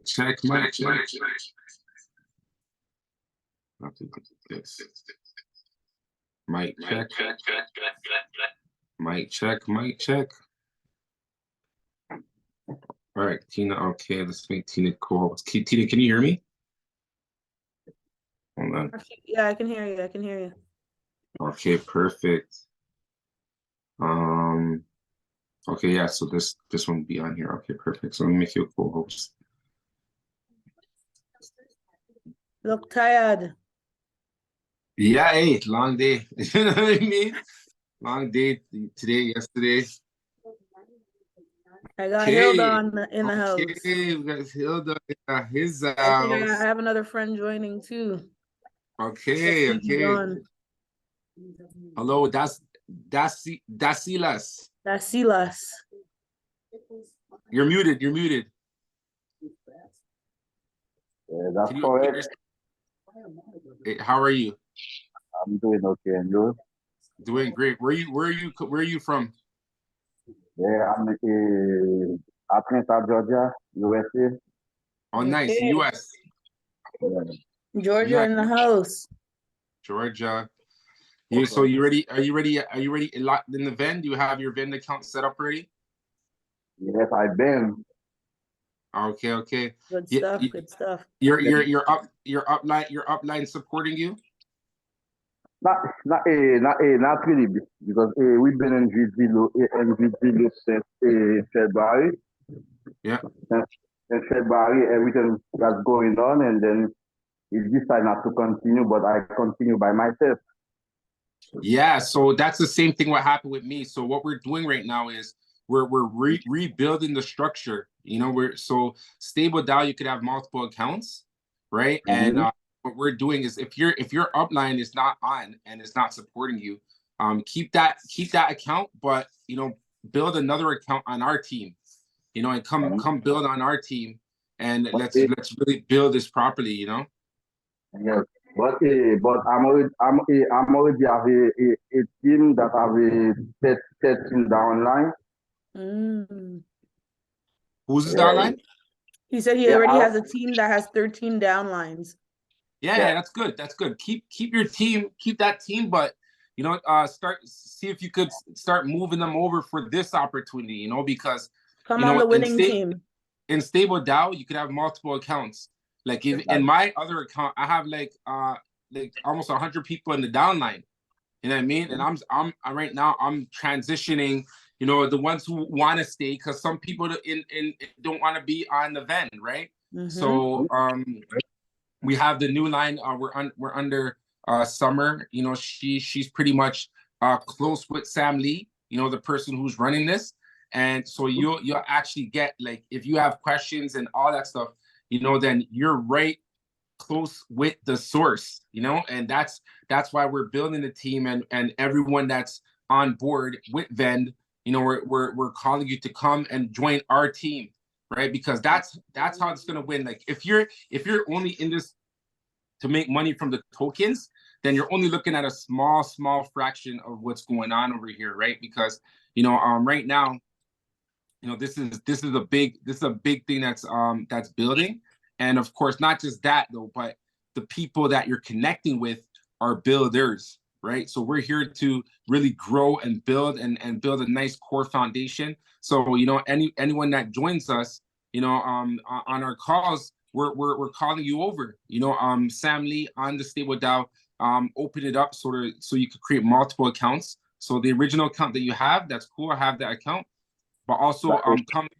check, mic check. Nothing but this. Mic check. Mic check, mic check. All right, Tina. Okay, let's make Tina call. Tina, can you hear me? Hold on. Yeah, I can hear you. I can hear you. Okay, perfect. Okay, yeah, so this one will be on here. Okay, perfect. So let me make you a co-host. Look tired. Yeah, hey, long day. You know what I mean? Long day today, yesterday. I got Hilda in the house. Okay, we got Hilda in his house. I think I have another friend joining too. Okay, okay. Hello, that's Silas. That's Silas. You're muted. You're muted. Yeah, that's correct. Hey, how are you? I'm doing okay, and you? Doing great. Where are you from? Yeah, I'm in Atlanta, Georgia, USA. Oh, nice. US. Yeah. Georgia nice. in the house. Georgia. So you ready? Are you ready? Are you ready? Locked in the V.E.N.D? Do you have your V.E.N.D account set up already? Yes, I've been. Okay, okay. Good stuff. Good stuff. Your upline supporting you? Not really, because we've been in V.E.N.D since February. Yeah. In February, everything that's going on, and then he decided not to continue, but I continue by myself. Yeah, so that's the same thing what happened with me. So what we're doing right now is we're rebuilding the structure. You know, we're so stable DAO, you could have multiple accounts, right? And what we're doing is if your upline is not on and is not supporting you, keep that account, but you know, build another account on our team, you know, and come build on our team, and let's really build this properly, you know. Yes, but I'm already have a team that have a 13 downline. Who's this downline? He said he already has a team that has 13 downlines. Yeah, that's good. That's good. Keep your team, keep that team, but you know, see if you could start moving them over for this opportunity, you know, because come on the winning team. In stable DAO, you could have multiple accounts. Like in my other account, I have like almost 100 people in the downline. You know what I mean? And I'm right now I'm transitioning, you know, the ones who want to stay, because some people don't want to be on the V.E.N.D, right? So we have the new line. We're under Summer. You know, she's pretty much close with Sam Lee, you know, the person who's running this. And so you'll actually get, like, if you have questions and all that stuff, you know, then you're right close with the source, you know, and that's why we're building the team, and everyone that's on board with V.E.N.D, you know, we're calling you to come and join our team, right? Because that's how it's gonna win. Like if you're only in this to make money from the tokens, then you're only looking at a small fraction of what's going on over here, right? Because you know, right now, you know, this is a big thing that's building. And of course, not just that though, but the people that you're connecting with are builders, right? So we're here to really grow and build and build a nice core foundation. So, you know, anyone that joins us, you know, on our calls, we're calling you over. You know, Sam Lee on the Stable DAO, open it up so you could create multiple accounts. So the original account that you have, that's cool. I have that account. But also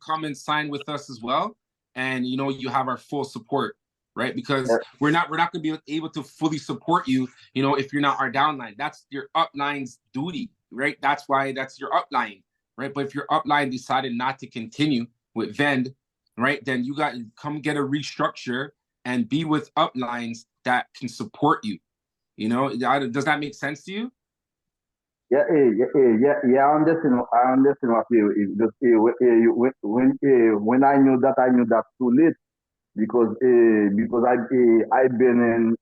come and sign with us as well, and you know, you have our full support, right? Because we're not gonna be able to fully support you, you know, if you're not our downline. That's your upline's duty, right? That's why that's your upline, right? But if your upline decided not to continue with V.E.N.D, right, then you got to come get a restructure and be with uplines that can support you. You know, does that make sense to you? Yeah, I understand. I understand what you just when I knew that too late, because I've been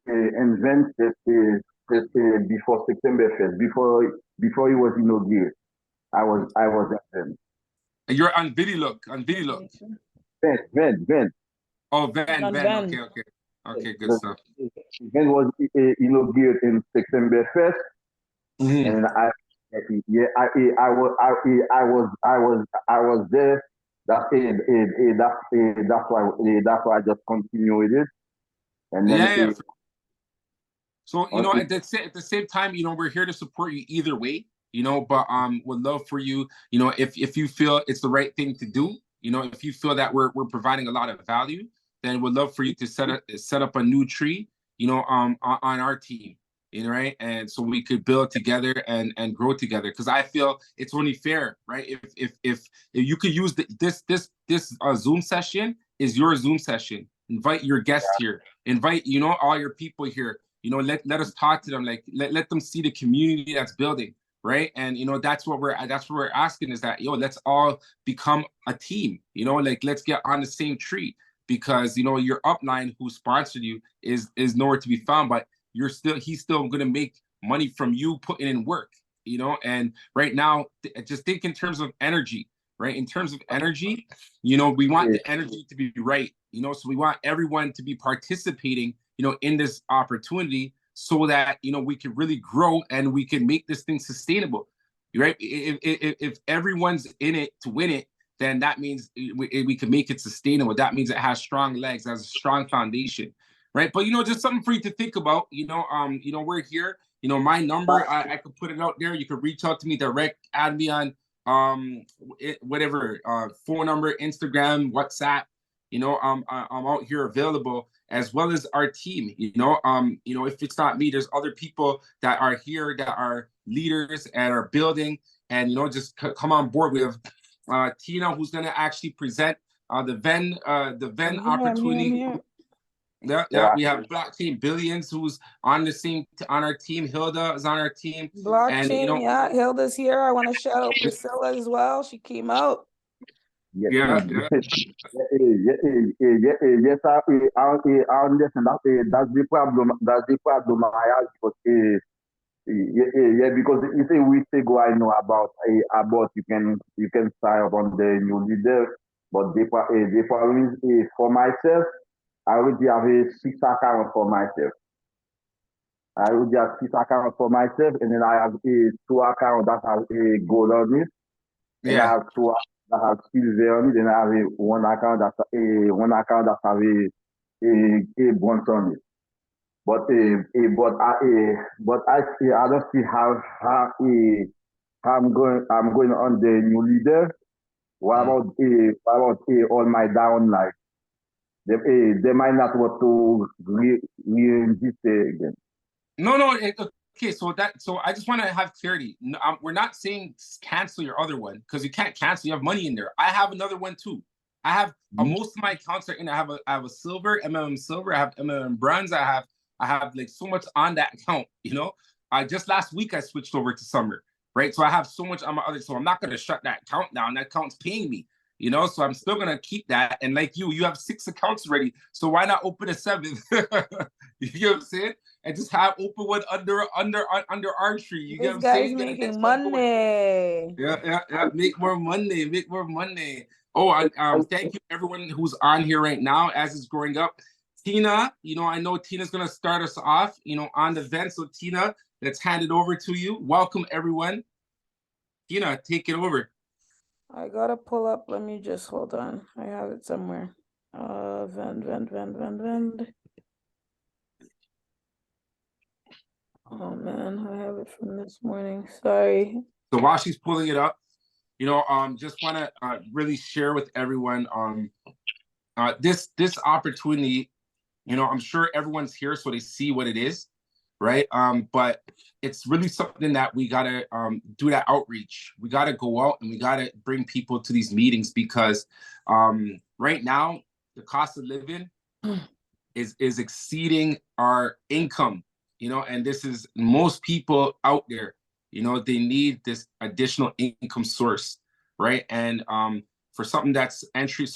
invented before September 1st, before it was inaugurated. I was at them. You're on video look. V.E.N.D. Oh, On Van. Ven. Okay, good The stuff. event was inaugurated in September 1st, Mhm. and yeah, I was there. That's why I just continue with it, and then Yeah. So, you know, on, at the same time, you know, we're here to support you either way, you know, but would love for you, you know, if you feel it's the right thing to do, you know, if you feel that we're providing a lot of value, then would love for you to set up a new tree, you know, on our team, you know, right? And so we could build together and grow together. Because I feel it's only fair, right? If you could use this Zoom session is your Zoom session. Invite your guests here. Invite, you know, all your people here, you know, let us talk to them, like let them see the community that's building, right? And you know, that's what we're asking, is that, yo, let's all become a team, you know, like let's get on the same tree. Because you know, your upline who sponsored you is nowhere to be found, but he's still gonna make money from you putting in work, you know. And right now, just think in terms of energy, right? In terms of energy, you know, we want yeah, the energy to be right, you know, so we want everyone to be participating, you know, in this opportunity, so that, you know, we can really grow and we can make this thing sustainable, right? If everyone's in it to win it, then that means we can make it sustainable. That means it has strong legs, has a strong foundation, right? But you know, just something for you to think about. You know, we're here. You know, my number, I could put it out there. You could reach out to me direct, add me on whatever, phone number, Instagram, WhatsApp. You know, I'm out here available, as well as our team. You know, if it's not me, there's other people that are here that are leaders and are building. And you know, just come on board. We have Tina, who's going to actually present the V.E.N.D I'm opportunity. here. yeah, We have Blockchain Billions, who's on our team. Hilda is on our team, and you Blockchain, know, yeah. Hilda's here. I want to shout out Priscilla as well. She came out. yes, yeah, yes, I understand that. That's the problem. That's the problem I have, because yeah, because it's a week ago I know about you can sign up on the new leader, but the problem is, for myself, I already have a six account for myself. I already have six accounts for myself, and then I have a two account that have a gold on it, and I yeah. have two that have silver on it, and I have one account that have a bronze on it. But I don't see how I'm going on the new leader. Mm. What about all my downline? They might not want to re-register again. No. Okay, so I just want to have clarity. No, we're not saying cancel your other one, because you can't cancel. You have money in there. I have another one too. I have Mhm. most of my accounts are in. I have a silver, silver. I have bronze. I have like so much on that account. You know, I just last week I switched over to summer, right? So I have so much on my other. So I'm not gonna shut that account down. That account's paying me. You know, so I'm still gonna keep that. And like you have six accounts already. So why not open a seventh? You know what I'm saying? And just have open one under our tree. You get what This I'm guy's saying? Get the making next one going. money. Yeah. Make more money. Make more money. Oh, thank you everyone who's on here right now as it's growing up. Tina, you know, I know Tina's gonna start us off, you know, on the event. So Tina, let's hand it over to you. Welcome everyone. Tina, take it over. I gotta pull up. Let me just hold on. I have it somewhere. Vend. Oh man, I have it from this morning. Sorry. So while she's pulling it up, you know, just want to really share with everyone this opportunity. You know, I'm sure everyone's here so they see what it is, right? But it's really something that we gotta do that outreach. We gotta go out and we gotta bring people to these meetings, because right now the cost of living is exceeding our income, you know, and this is most people out there, you know, they need this additional income source, right? And for something that's entry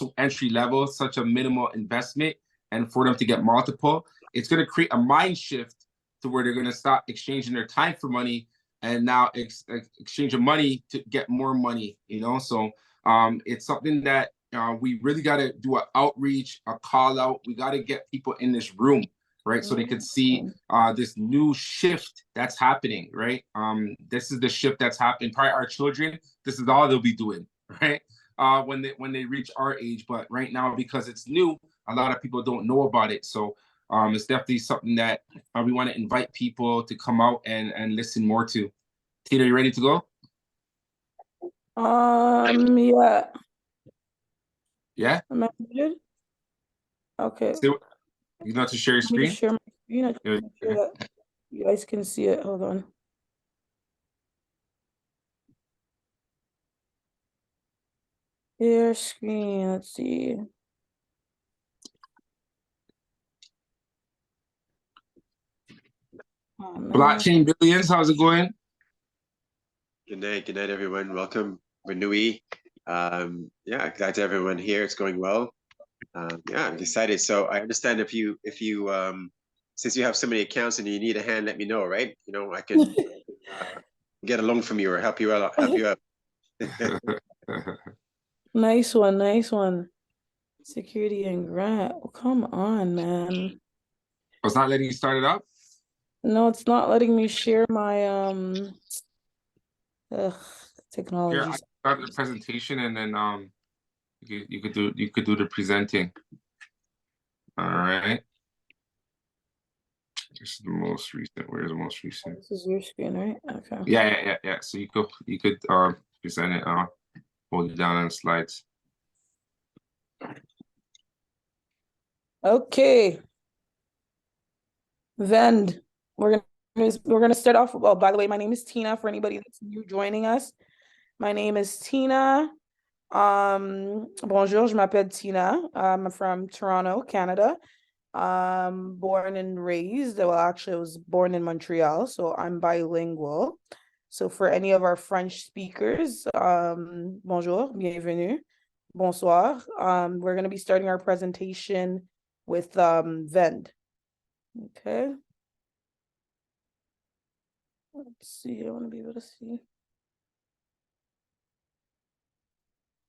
level, such a minimal investment, and for them to get multiple, it's going to create a mind shift to where they're going to stop exchanging their time for money, and now exchanging money to get more money, you know. So it's something that we really got to do an outreach, a call out. We got to get people in this room, right? So they could see this new shift that's happening, right? This is the shift that's happening. Probably our children, this is all they'll be doing, right? When they reach our age. But right now, because it's new, a lot of people don't know about it. So it's definitely something that we want to invite people to come out and listen more to. Tina, you ready to go? Yeah. Yeah? Am I muted? Okay. So, you know to share your Let me screen? just share my screen. I just Yeah. want to make sure that you guys can see it. Hold on. Share screen. Let's see. Oh, man. Blockchain Billions, how's it going? Good night, everyone. Welcome, Renui. Yeah, glad to have everyone here. It's going well. Yeah, I'm excited. So I understand if you since you have so many accounts and you need a hand, let me know, right? You know, I can get a loan from you or help you out. Nice one, nice one. Security and grant. Oh, come on, man. Was not letting you start it up? No, it's not letting me share my Here, technology. I start the presentation and then you could do the presenting. All right. This is the most recent. Where's the most recent? This is your screen, right? Okay. Yeah. So you could present it. Hold it down on the slides. Okay. V.E.N.D. We're gonna start off. Well, by the way, my name is Tina. For anybody that's new joining us, my name is Tina. Bonjour, je m'appelle Tina. I'm from Toronto, Canada. Born and raised. Well, actually, I was born in Montreal, so I'm bilingual. So for any of our French speakers, bonjour, bienvenue, bonsoir. We're going to be starting our presentation with V.E.N.D. Okay. Let's see. I want to be able to see.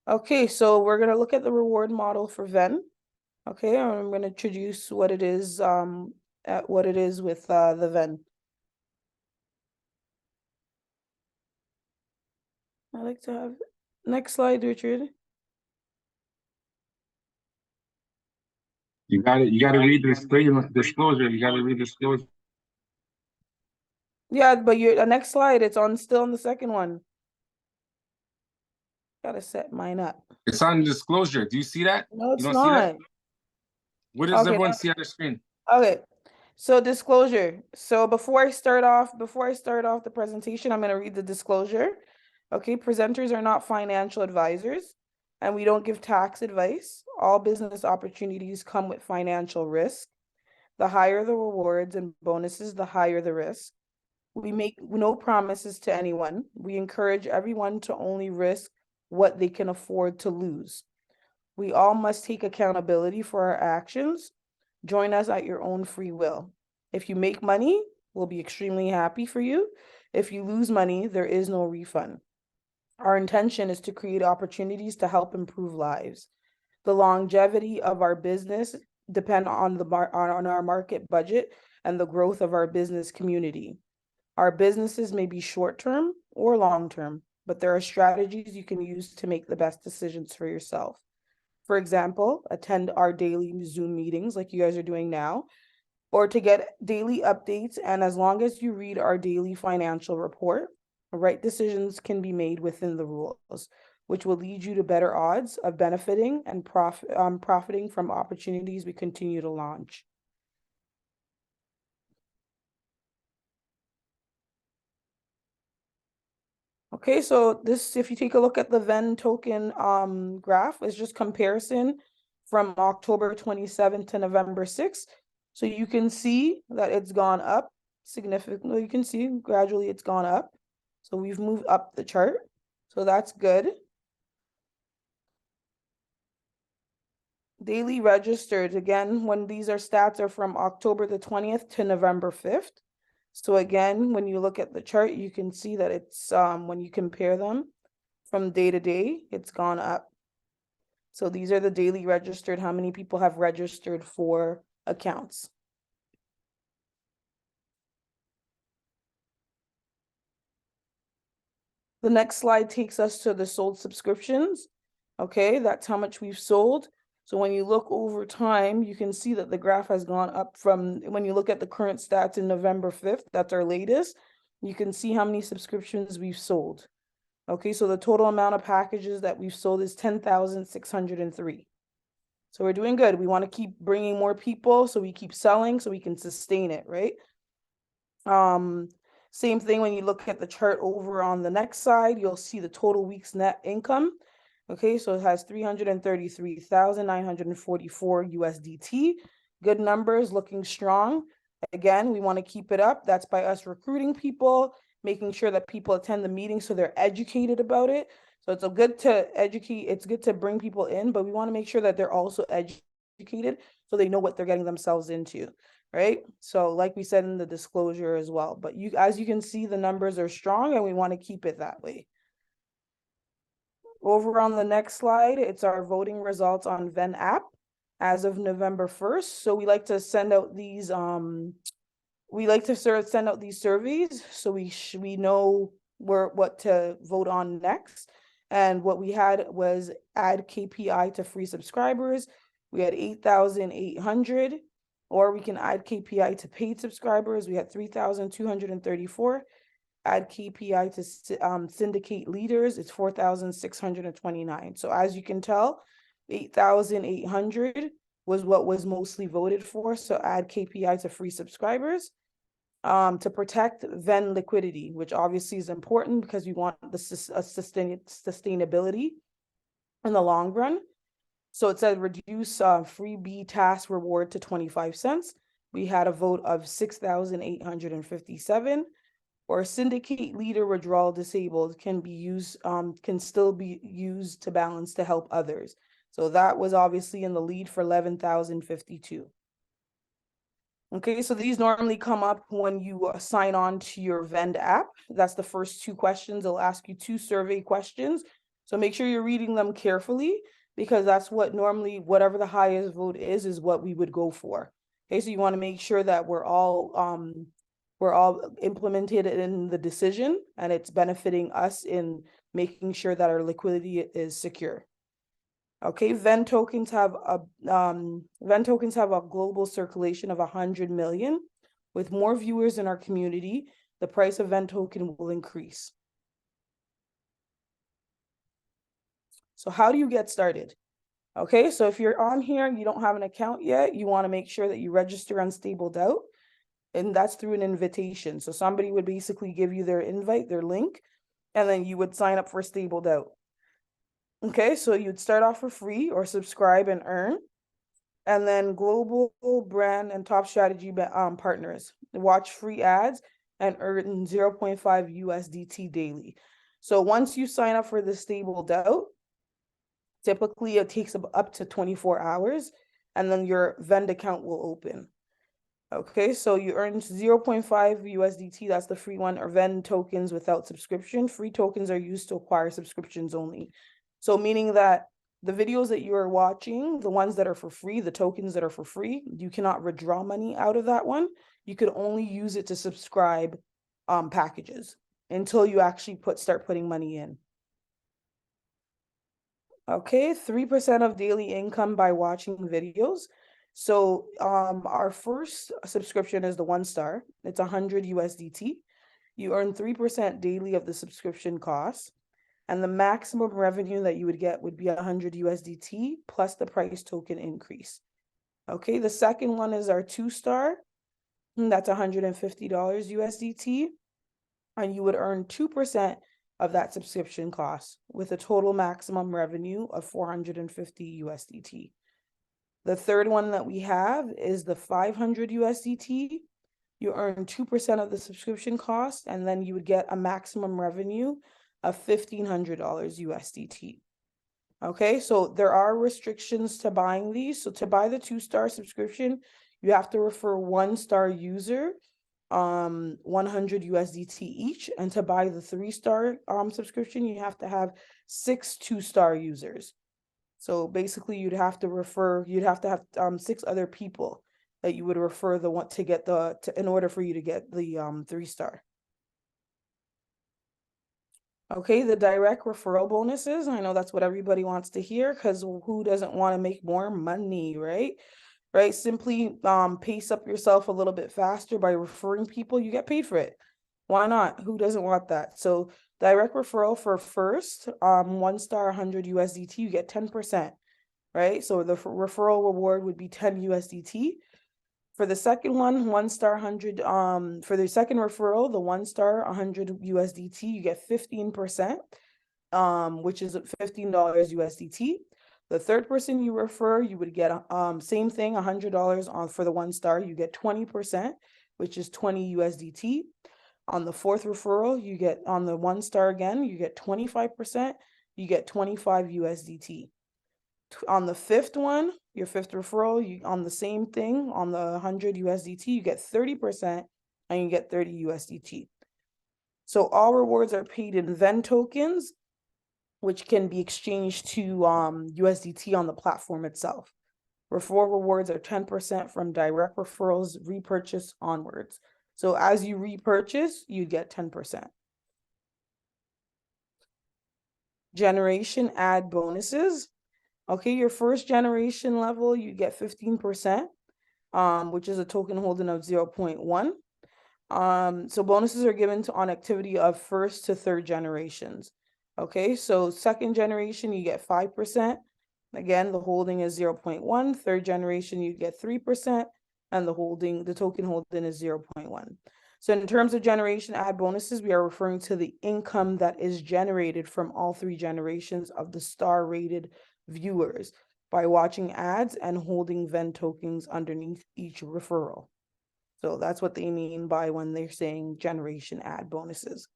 Okay, so we're going to look at the reward model for V.E.N.D. Okay, I'm going to introduce what it is with the V.E.N.D. I like to have next slide, Richard. You got to read the disclosure. You got to read the disclosure. Yeah, but the next slide, it's still on the second one. Gotta set mine up. It's on disclosure. Do you see that? No, it's you don't not. see that? What does Okay, everyone see on the screen? Okay. So disclosure. So before I start off the presentation, I'm going to read the disclosure. Okay, presenters are not financial advisors, and we don't give tax advice. All business opportunities come with financial risk. The higher the rewards and bonuses, the higher the risk. We make no promises to anyone. We encourage everyone to only risk what they can afford to lose. We all must take accountability for our actions. Join us at your own free will. If you make money, we'll be extremely happy for you. If you lose money, there is no refund. Our intention is to create opportunities to help improve lives. The longevity of our business depend on our market budget and the growth of our business community. Our businesses may be short-term or long-term, but there are strategies you can use to make the best decisions for yourself. For example, attend our daily Zoom meetings like you guys are doing now, or to get daily updates. And as long as you read our daily financial report, right decisions can be made within the rules, which will lead you to better odds of benefiting and profiting from opportunities we continue to launch. Okay, so this, if you take a look at the V.E.N.D token graph, is just comparison from October 27th to November 6th. So you can see that it's gone up significantly. You can see gradually it's gone up. So we've moved up the chart. So that's good. Daily registered, again, when these stats are from October the 20th to November 5th. So again, when you look at the chart, you can see that it's when you compare them from day to day, it's gone up. So these are the daily registered, how many people have registered for accounts. The next slide takes us to the sold subscriptions. Okay, that's how much we've sold. So when you look over time, you can see that the graph has gone up from, when you look at the current stats in November 5th, that's our latest, you can see how many subscriptions we've sold. Okay, so the total amount of packages that we've sold is 10,603. So we're doing good. We want to keep bringing more people so we keep selling so we can sustain it, right? Same thing when you look at the chart over on the next side, you'll see the total week's net income. Okay, so it has 333,944 USDT. Good numbers, looking strong. Again, we want to keep it up. That's by us recruiting people, making sure that people attend the meeting so they're educated about it. So it's good to educate, it's good to bring people in, but we want to make sure that they're also educated so they know what they're getting themselves into, right? So like we said in the disclosure as well, but as you can see, the numbers are strong and we want to keep it that way. Over on the next slide, it's our voting results on V.E.N.D app as of November 1st. So we like to send out these send out these surveys so we know what to vote on next. And what we had was add KPI to free subscribers. We had 8,800, or we can add KPI to paid subscribers. We had 3,234. Add KPI to syndicate leaders, it's 4,629. So as you can tell, 8,800 was what was mostly voted for. So add KPI to free subscribers. To protect V.E.N.D liquidity, which obviously is important because we want the sustainability in the long run. So it said reduce freebie task reward to 25 cents. We had a vote of 6,857. Or syndicate leader withdrawal disabled can still be used to balance to help others. So that was obviously in the lead for 11,052. Okay, so these normally come up when you sign on to your V.E.N.D app. That's the first two questions. They'll ask you 2 survey questions. So make sure you're reading them carefully because that's what normally, whatever the highest vote is what we would go for. Okay, so you want to make sure that we're all implemented in the decision and it's benefiting us in making sure that our liquidity is secure. Okay, V.E.N.D tokens have a global circulation of 100 million. With more viewers in our community, the price of V.E.N.D token will increase. So how do you get started? Okay, so if you're on here and you don't have an account yet, you want to make sure that you register on Stable Doubt, and that's through an invitation. So somebody would basically give you their invite, their link, and then you would sign up for Stable Doubt. Okay, so you'd start off for free or subscribe and earn. And then global brand and top strategy partners. Watch free ads and earn 0.5 USDT daily. So once you sign up for the Stable Doubt, typically it takes up to 24 hours and then your V.E.N.D account will open. Okay, so you earn 0.5 USDT, that's the free one, or V.E.N.D tokens without subscription. Free tokens are used to acquire subscriptions only. So meaning that the videos that you are watching, the ones that are for free, the tokens that are for free, you cannot withdraw money out of that one. You could only use it to subscribe packages until you actually start putting money in. Okay, 3% of daily income by watching videos. So our first subscription is the 1 star. It's 100 USDT. You earn 3% daily of the subscription cost. And the maximum revenue that you would get would be 100 USDT plus the price token increase. Okay, the second one is our 2 star. That's $150 USDT. And you would earn 2% of that subscription cost with a total maximum revenue of 450 USDT. The third one that we have is the 500 USDT. You earn 2% of the subscription cost, and then you would get a maximum revenue of $1,500 USDT. Okay, so there are restrictions to buying these. So to buy the 2 star subscription, you have to refer 1 star user 100 USDT each, and to buy the 3 star subscription, you have to have 6 2 star users. So basically you'd have to have 6 other people that you would refer the one to get in order for you to get the 3-star. Okay, the direct referral bonuses. I know that's what everybody wants to hear, because who doesn't want to make more money, right? Right, simply pace up yourself a little bit faster by referring people. You get paid for it. Why not? Who doesn't want that? So direct referral for first 1-star 100 USDT, you get 10%, right? So the referral reward would be 10 USDT. For the second one, 1-star 100, for the second referral, the 1-star 100 USDT, you get 15%, which is $15 USDT. The third person you refer, you would get same thing, $100 on for the 1-star, you get 20%, which is 20 USDT. On the fourth referral, you get on the 1-star again, you get 25%, you get 25 USDT. On the fifth one, your fifth referral, you on the same thing, on the 100 USDT, you get 30% and you get 30 USDT. So all rewards are paid in V.E.N.D tokens, which can be exchanged to USDT on the platform itself. Referral rewards are 10% from direct referrals repurchase onwards. So as you repurchase, you get 10%. Generation ad bonuses. Okay, your first generation level, you get 15%, which is a token holding of 0.1. So bonuses are given on activity of first to third generations. Okay, so second generation, you get 5%. Again, the holding is 0.1. Third generation, you get 3%, and the token holding is 0.1. So in terms of generation ad bonuses, we are referring to the income that is generated from all 3 generations of the star rated viewers by watching ads and holding V.E.N.D tokens underneath each referral. So that's what they mean by when they're saying generation ad bonuses.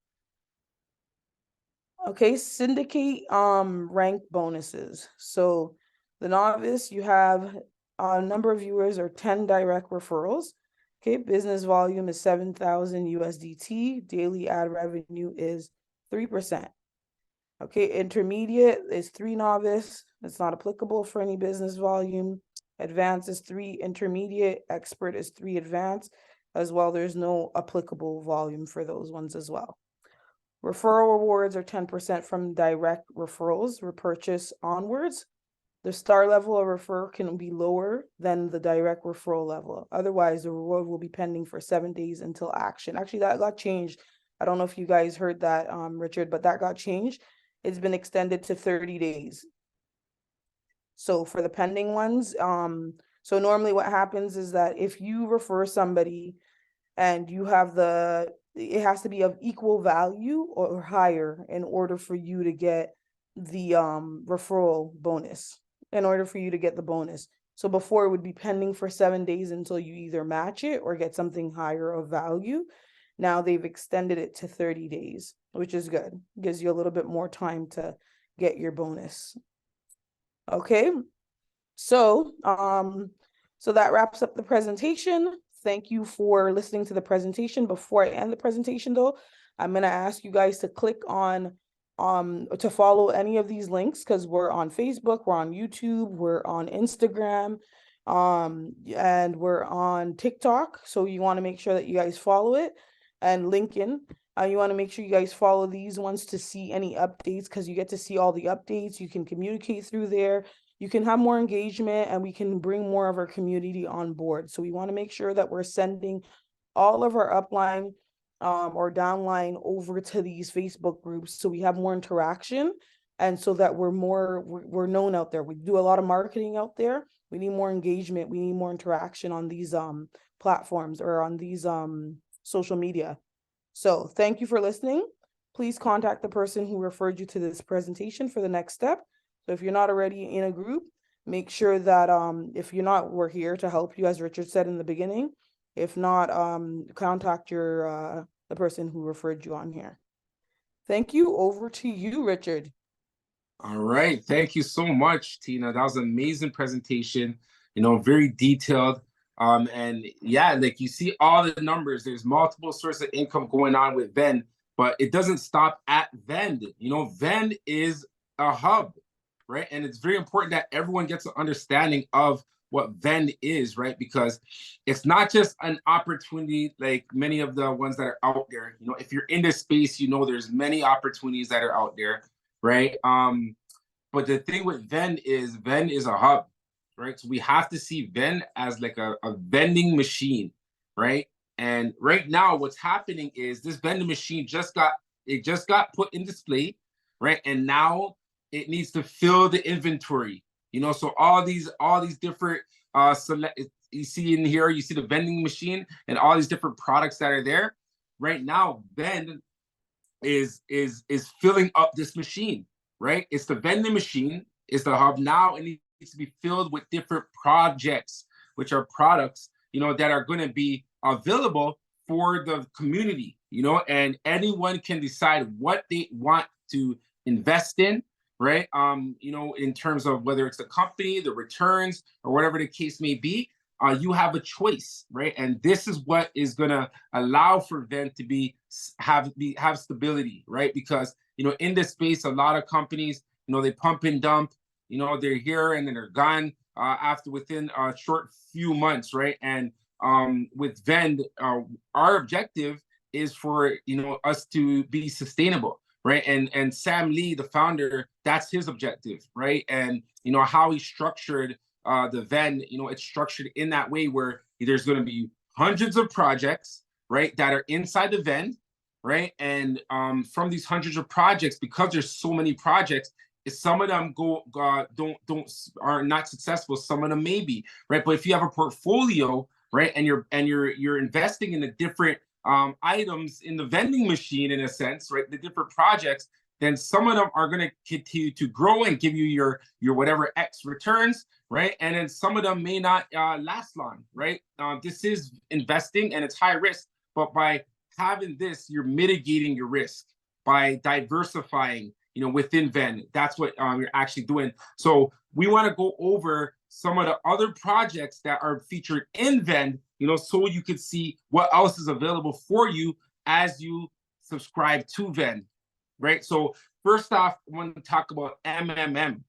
Okay, syndicate rank bonuses. So the novice, you have a number of viewers or 10 direct referrals. Okay, business volume is 7,000 USDT. Daily ad revenue is 3%. Okay, intermediate is 3 novice. It's not applicable for any business volume. Advanced is 3 intermediate. Expert is 3 advanced. As well, there's no applicable volume for those ones as well. Referral rewards are 10% from direct referrals, repurchase onwards. The star level of refer can be lower than the direct referral level. Otherwise, the reward will be pending for 7 days until action. Actually, that got changed. I don't know if you guys heard that, Richard, but that got changed. It's been extended to 30 days. So for the pending ones, so normally what happens is that if you refer somebody and you have it has to be of equal value or higher in order for you to get the referral bonus, in order for you to get the bonus. So before, it would be pending for 7 days until you either match it or get something higher of value. Now they've extended it to 30 days, which is good. Gives you a little bit more time to get your bonus. Okay, so so that wraps up the presentation. Thank you for listening to the presentation. Before I end the presentation though, I'm gonna ask you guys to click on to follow any of these links, because we're on Facebook, we're on YouTube, we're on Instagram, and we're on TikTok. So you want to make sure that you guys follow it, and LinkedIn. You want to make sure you guys follow these ones to see any updates, because you get to see all the updates. You can communicate through there. You can have more engagement, and we can bring more of our community on board. So we want to make sure that we're sending all of our upline or downline over to these Facebook groups, so we have more interaction, and so that we're known out there. We do a lot of marketing out there. We need more engagement. We need more interaction on these platforms or on these social media. So thank you for listening. Please contact the person who referred you to this presentation for the next step. So if you're not already in a group, make sure that if you're not, we're here to help you, as Richard said in the beginning. If not, contact the person who referred you on here. Thank you. Over to you, Richard. All right. Thank you so much, Tina. That was an amazing presentation, very detailed. And yeah, like you see all the numbers, there's multiple sources of income going on with V.E.N.D, but it doesn't stop at V.E.N.D. V.E.N.D is a hub. right? And it's very important that everyone gets an understanding of what V.E.N.D is, right? Because it's not just an opportunity like many of the ones that are out there. You know, if you're in this space, you know there's many opportunities that are out there, right? But the thing with V.E.N.D is a hub, right? So we have to see V.E.N.D as like a vending machine, right? And right now, what's happening is this vending machine just got put in display, right? And now it needs to fill the inventory. You know, so all these different select, you see in here, you see the vending machine and all these different products that are there. Right now, V.E.N.D is filling up this machine, right? It's the vending machine, it's the hub. Now it needs to be filled with different projects, which are products, you know, that are going to be available for the community, you know, and anyone can decide what they want to invest in, right? You know, in terms of whether it's the company, the returns, or whatever the case may be. You have a choice, right? And this is what is gonna allow for V.E.N.D to have stability, right? Because you know, in this space, a lot of companies, you know, they pump and dump, you know, they're here and then they're gone after within a short few months, right? And with V.E.N.D, our objective is for, you know, us to be sustainable, right? And Sam Lee, the founder, that's his objective, right? And you know how he structured the V.E.N D, you know, it's structured in that way where there's going to be hundreds of projects, right, that are inside the V.E.N D, right? And from these hundreds of projects, because there's so many projects, some of them are not successful, some of them maybe, right? But if you have a portfolio, right, and you're investing in the different items in the vending machine, in a sense, right, the different projects, then some of them are going to continue to grow and give you your whatever X returns, right? And then some of them may not last long, right? This is investing and it's high risk, but by having this, you're mitigating your risk by diversifying, you know, within V.E.N.D. That's what you're actually doing. So we want to go over some of the other projects that are featured in V.E.N.D, you know, so you can see what else is available for you as you subscribe to V.E.N.D. Right. So first off, I want to talk about MMM,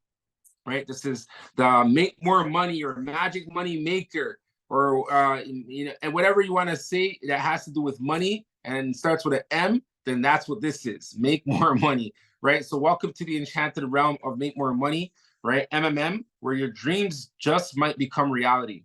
right? This is the Make More Money or Magic Money Maker, or you know, and whatever you want to say that has to do with money and starts with an M, then that's what this is. Make More Money, right? So welcome to the enchanted realm of Make More Money, right? MMM, where your dreams just might become reality,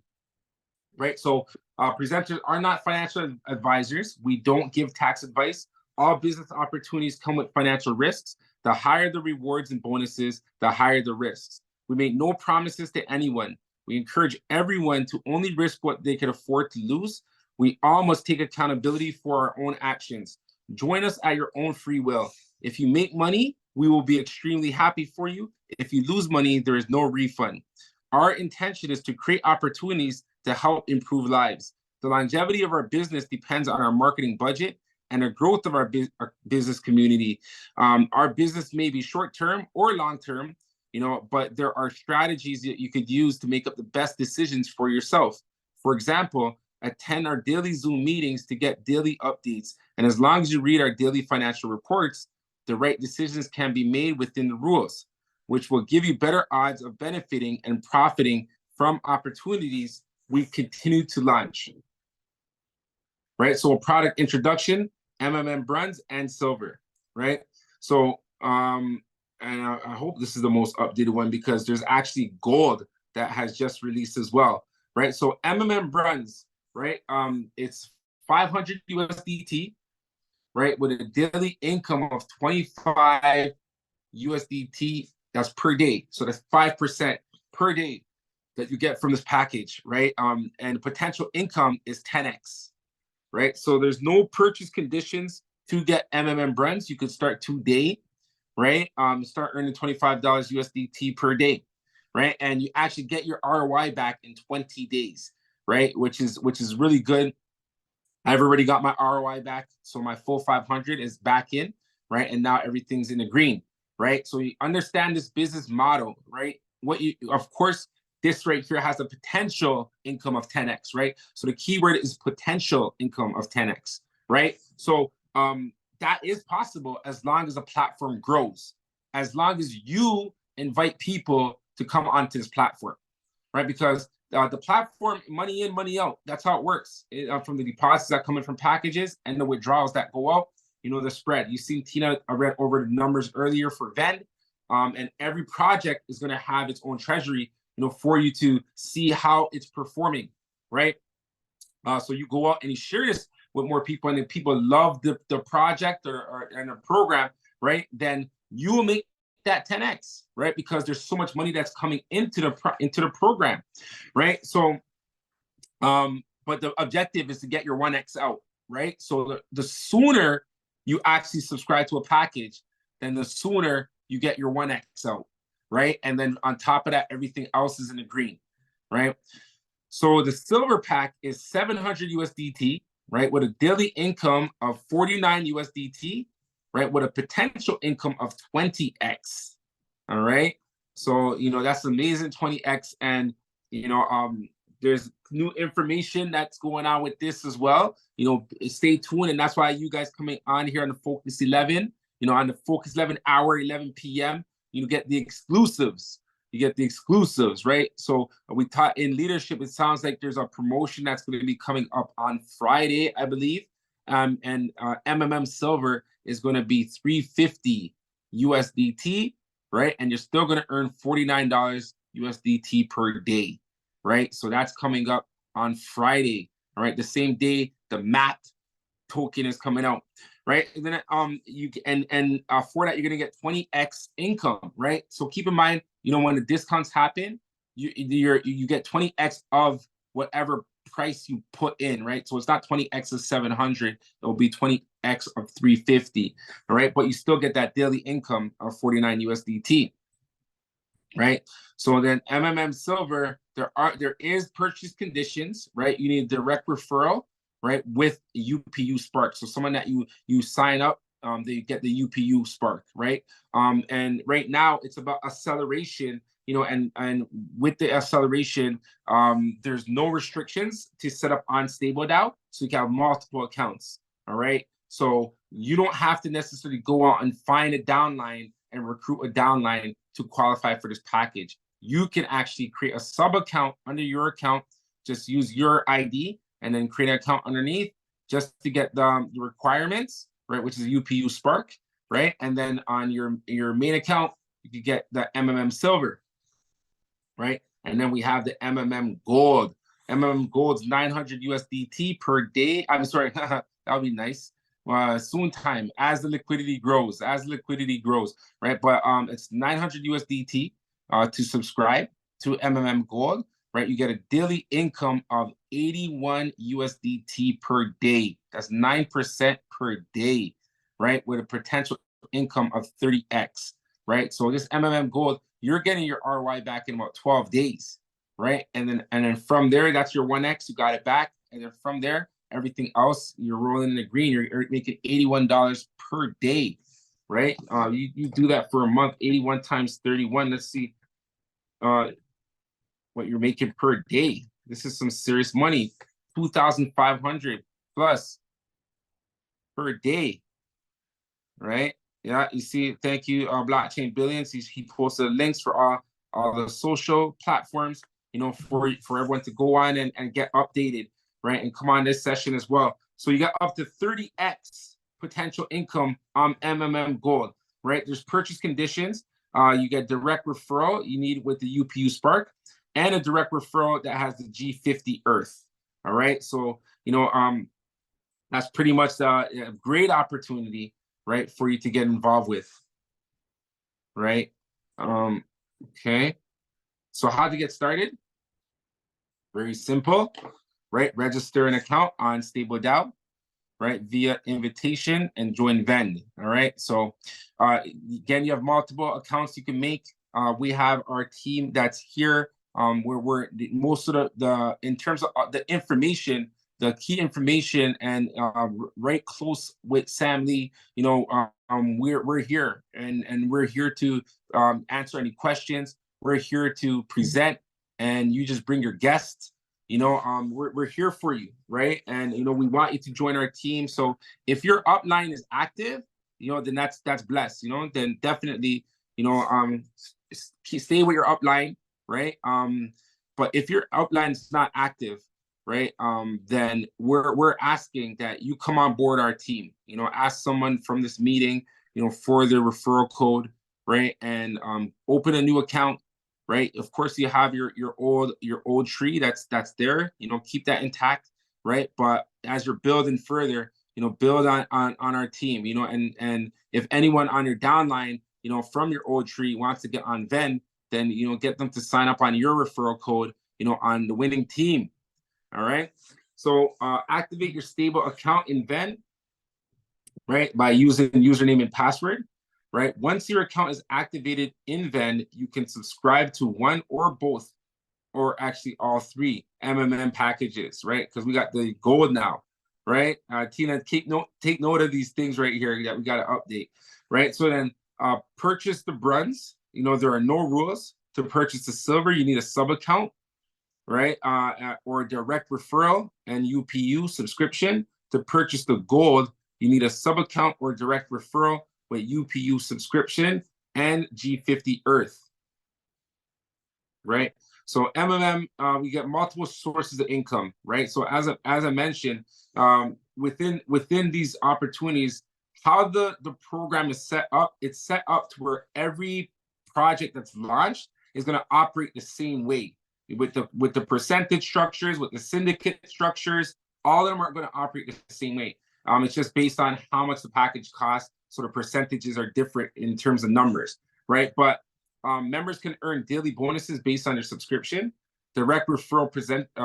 right? So presenters are not financial advisors. We don't give tax advice. All business opportunities come with financial risks. The higher the rewards and bonuses, the higher the risks. We make no promises to anyone. We encourage everyone to only risk what they can afford to lose. We all must take accountability for our own actions. Join us at your own free will. If you make money, we will be extremely happy for you. If you lose money, there is no refund. Our intention is to create opportunities to help improve lives. The longevity of our business depends on our marketing budget and the growth of our business community. Our business may be short-term or long-term, you know, but there are strategies that you could use to make up the best decisions for yourself. For example, attend our daily Zoom meetings to get daily updates. And as long as you read our daily financial reports, the right decisions can be made within the rules, which will give you better odds of benefiting and profiting from opportunities we continue to launch. Right, so a product introduction, MMM bronze and silver, right? So, and I hope this is the most updated one because there's actually gold that has just released as well, right? So MMM bronze, right? It's 500 USDT, right? With a daily income of 25 USDT, that's per day. So that's 5% per day that you get from this package, right? And potential income is 10x. Right, so there's no purchase conditions to get MMM bronze. You could start today, right? Start earning $25 USDT per day, right? And you actually get your ROI back in 20 days, right? Which is really good. I've already got my ROI back, so my full 500 is back in, right? And now everything's in the green, right? So you understand this business model, right? Of course, this right here has a potential income of 10x, right? So the keyword is potential income of 10x, right? So that is possible as long as the platform grows, as long as you invite people to come onto this platform, right? Because the platform, money in, money out. That's how it works. From the deposits that come in from packages and the withdrawals that go out, you know, the spread. You see Tina, I read over the numbers earlier for V.E.N.D. And every project is going to have its own treasury, you know, for you to see how it's performing, right? So you go out and you share this with more people, and if people love the project or and the program, right, then you will make that 10x, right? Because there's so much money that's coming into the program, right? So, but the objective is to get your 1x out, right? So the sooner you actually subscribe to a package, then the sooner you get your 1x out, right? And then on top of that, everything else is in the green, right? So the silver pack is 700 USDT, right? With a daily income of 49 USDT, right? With a potential income of 20x, all right? So, you know, that's amazing, 20x. And, you know, there's new information that's going on with this as well. You know, stay tuned. And that's why you guys coming on here on the Focus 11, you know, on the Focus 11 hour, 11 p.m., you get the exclusives. You get the exclusives, right? So we taught in leadership, it sounds like there's a promotion that's going to be coming up on Friday, I believe. And MMM Silver is going to be 350 USDT, right? And you're still going to earn $49 USDT per day, right? So that's coming up on Friday, all right? The same day the MAT token is coming out, right? And then for that, you're gonna get 20x income, right? So keep in mind, you know, when the discounts happen, you get 20x of whatever price you put in, right? So it's not 20x of 700, it will be 20x of 350, all right? But you still get that daily income of 49 USDT, right? So then MMM Silver, there is purchase conditions, right? You need direct referral, right, with UPU Spark. So someone that you sign up, they get the UPU Spark, right? And right now it's about acceleration, you know, and with the acceleration, there's no restrictions to set up on StableDAO, so you can have multiple accounts, all right? So you don't have to necessarily go out and find a downline and recruit a downline to qualify for this package. You can actually create a sub account under your account, just use your ID, and then create an account underneath just to get the requirements, right, which is UPU Spark, right? And then on your main account, you can get the MMM Silver, right? And then we have the MMM Gold. MMM Gold's 900 USDT per day. I'm sorry, that would be nice. Soon time, as the liquidity grows, right? But it's 900 USDT to subscribe to MMM Gold, right? You get a daily income of 81 USDT per day. That's 9% per day, right? With a potential income of 30x, right? So this MMM Gold, you're getting your ROI back in about 12 days, right? And then from there, that's your 1x, you got it back. And then from there, everything else, you're rolling in the green, you're making $81 per day, right? You do that for a month, 81 times 31. Let's see what you're making per day. This is some serious money, 2,500 plus per day, right? Yeah, you see, thank you, Blockchain Billions. He posted links for all the social platforms, you know, for everyone to go on and get updated, right? And come on this session as well. So you got up to 30x potential income on MMM Gold, right? There's purchase conditions. You get direct referral you need with the UPU Spark, and a direct referral that has the G50 Earth. All right. So, you know, that's pretty much a great opportunity, right, for you to get involved with. Right. Okay. So how to get started? Very simple, right? Register an account on StableDAO, right, via invitation and join V.E.N.D. All right. So again, you have multiple accounts you can make. We have our team that's here. Where we're most of the in terms of the information, the key information, and right close with Sam Lee, you know, we're here and we're here to answer any questions. We're here to present, and you just bring your guests. You know, we're here for you, right? And you know, we want you to join our team. So if your upline is active, you know, then that's blessed. You know, then definitely you know, stay with your upline, right? But if your upline is not active, right, then we're asking that you come on board our team. You know, ask someone from this meeting, you know, for their referral code, right, and open a new account, right? Of course, you have your old tree that's there. You know, keep that intact, right? But as you're building further, you know, build on our team. You know, and if anyone on your downline, you know, from your old tree wants to get on V.E.N.D, then, you know, get them to sign up on your referral code, you know, on the winning team. All right. So activate your stable account in V.E.N.D, right, by using username and password. Right. Once your account is activated in V.E.N.D, you can subscribe to one or both, or actually all three MMM packages, right? Because we got the gold now, right? Tina, take note of these things right here that we got to update, right? So then purchase the bronze. You know, there are no rules. To purchase the silver, you need a sub account, right? Or direct referral and UPU subscription. To purchase the gold, you need a sub account or direct referral with UPU subscription and G50 Earth, right? So MMM, we get multiple sources of income, right? So as I mentioned, within these opportunities, how the program is set up, it's set up to where every project that's launched is going to operate the same way with the percentage structures, with the syndicate structures. All of them are going to operate the same way. It's just based on how much the package costs, so the percentages are different in terms of numbers, right? But members can earn daily bonuses based on their subscription. Direct referral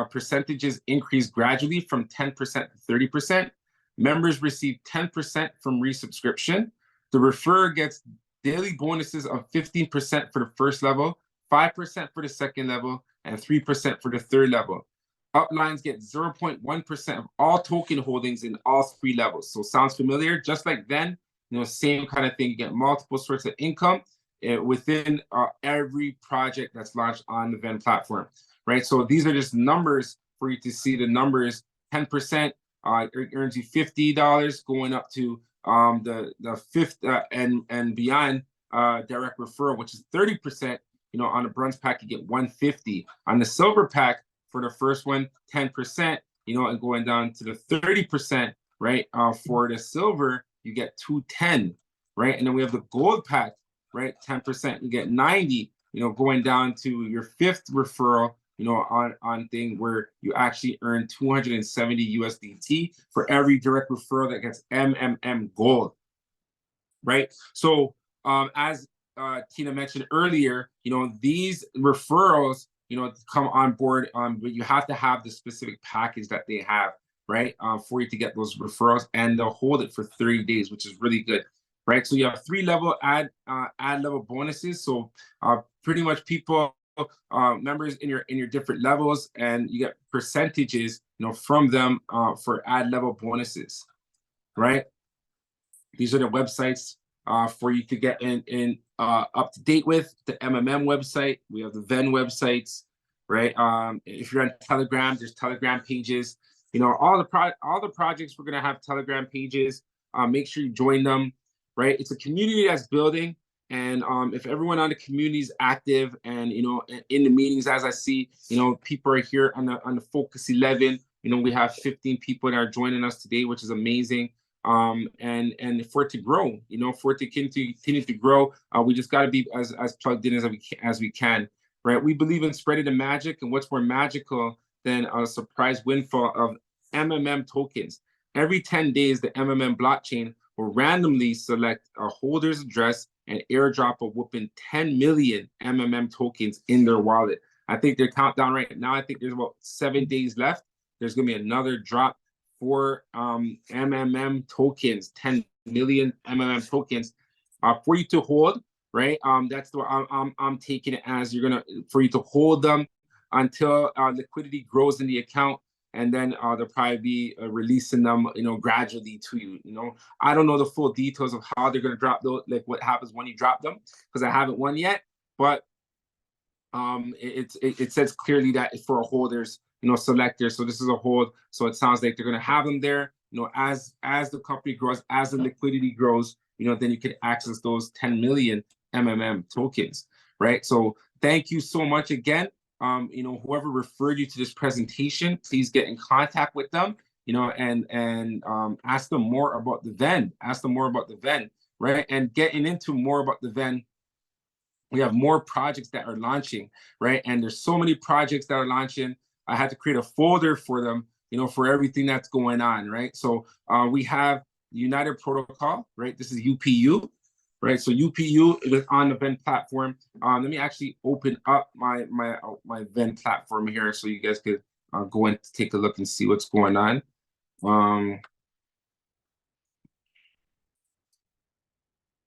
percentages increase gradually from 10% to 30%. Members receive 10% from resubscription. The referrer gets daily bonuses of 15% for the first level, 5% for the second level, and 3% for the third level. Uplines get 0.1% of all token holdings in all three levels. So sounds familiar? Just like then, you know, same kind of thing. You get multiple sources of income within every project that's launched on the V.E.N.D platform, right? So these are just numbers for you to see the numbers. 10% earns you $50, going up to the fifth and beyond direct referral, which is 30%. You know, on the bronze pack you get $150. On the silver pack for the first one, 10%. You know, and going down to the 30%, right? For the silver, you get $210, right? And then we have the gold pack, right? 10%, you get 90, you know, going down to your fifth referral, you know, on thing where you actually earn 270 USDT for every direct referral that gets MMM gold, right? So as Tina mentioned earlier, you know, these referrals, you know, come on board, but you have to have the specific package that they have, right? For you to get those referrals, and they'll hold it for 30 days, which is really good. Right, so you have 3-level ad level bonuses. So pretty much people, members in your different levels, and you get percentages, you know, from them for ad level bonuses. Right, these are the websites for you to get in up to date with. The MMM website, we have the V.E.N.D websites. Right, if you're on Telegram, there's Telegram pages. You know, all the projects, we're gonna have Telegram pages. Make sure you join them. Right, it's a community that's building, and if everyone on the community is active, and you know, in the meetings, as I see, you know, people are here on the Focus 11. You know, we have 15 people that are joining us today, which is amazing. And for it to grow, you know, for it to continue to grow, we just got to be as plugged in as we can. Right, we believe in spreading the magic, and what's more magical than a surprise windfall of MMM tokens? Every 10 days, the MMM blockchain will randomly select a holder's address and airdrop a whooping 10 million MMM tokens in their wallet. I think they're countdown right now. I think there's about 7 days left. There's going to be another drop for MMM tokens, 10 million MMM tokens for you to hold. Right, that's what I'm taking it as. For you to hold them until liquidity grows in the account. And then they'll probably be releasing them, you know, gradually to you. You know, I don't know the full details of how they're going to drop those, like what happens when you drop them, because I haven't won yet. But it says clearly that it's for a holders, you know, selector. So this is a hold. So it sounds like they're going to have them there. You know, as the company grows, as the liquidity grows, you know, then you can access those 10 million MMM tokens, right? So thank you so much again. You know, whoever referred you to this presentation, please get in contact with them, you know, and ask them more about the V.E.N D. Ask them more about the V.E.N D, right? And getting into more about the V.E.N D, we have more projects that are launching, right? And there's so many projects that are launching. I had to create a folder for them, you know, for everything that's going on, right? So we have United Protocol, right? This is UPU, right? So UPU is on the V.E.N D platform. Let me actually open up my V.E.N D platform here so you guys could go and take a look and see what's going on.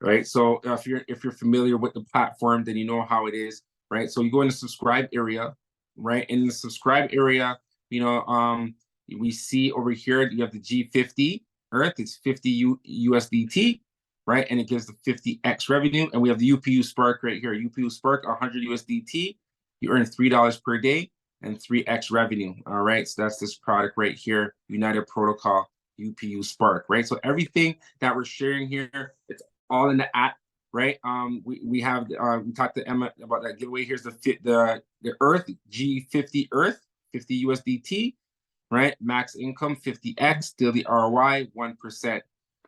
Right. So if you're familiar with the platform, then you know how it is, right? So you go in the subscribe area, right? In the subscribe area, you know, we see over here you have the G50 Earth. It's 50 USDT, right? And it gives the 50x revenue. And we have the UPU Spark right here. UPU Spark 100 USDT. You earn $3 per day and 3x revenue. All right. So that's this product right here, United Protocol UPU Spark, right? So everything that we're sharing here, it's all in the app, right? We have we talked to Emma about that giveaway. Here's the Earth G50 Earth 50 USDT, right? Max income 50x, daily ROI 1%,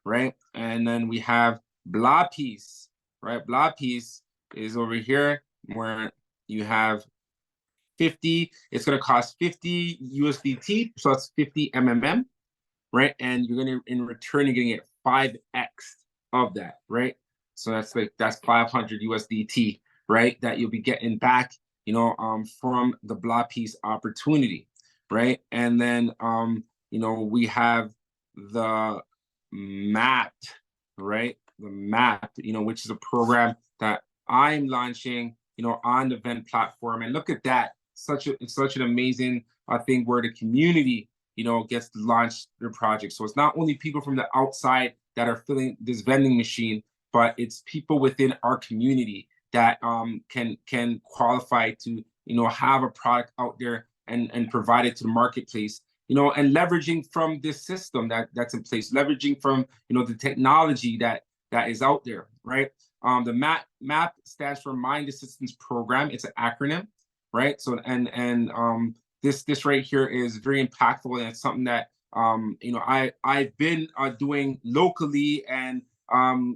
right? And then we have Blah Piece, right? Blah Piece is over here where you have 50. It's gonna cost 50 USDT, so that's 50 MMM, right? And you're gonna in return you're gonna get 5x of that, right? So that's 500 USDT, right? That you'll be getting back, you know, from the Blah Piece opportunity, right? And then, you know, we have the MAP, right? The MAP, you know, which is a program that I'm launching, you know, on the V.E.N.D platform. And look at that, it's such an amazing thing where the community, you know, gets to launch their project. So it's not only people from the outside that are filling this vending machine, but it's people within our community that can qualify to, you know, have a product out there and provide it to the marketplace, you know, and leveraging from this system that's in place, leveraging from, you know, the technology that is out there, right? The MAP stands for Mind Assistance Program. It's an acronym, right? So this right here is very impactful, and it's something that you know, I've been doing locally, and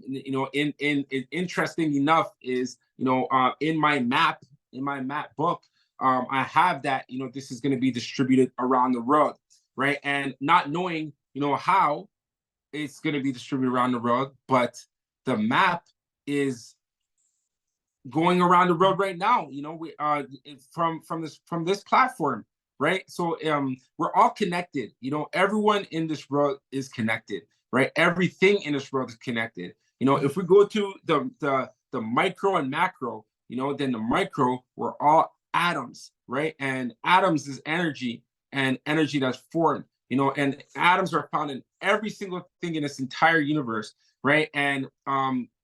you know, in interesting enough is, you know, in my map book, I have that, you know, this is going to be distributed around the world, right? And not knowing, you know, how it's going to be distributed around the world, but the map is going around the world right now, you know, we from this platform, right? So we're all connected, you know, everyone in this world is connected, right? Everything in this world is connected. You know, if we go to the micro and macro, you know, then the micro, we're all atoms, right? And atoms is energy, and energy that's formed, you know, and atoms are found in every single thing in this entire universe, right? And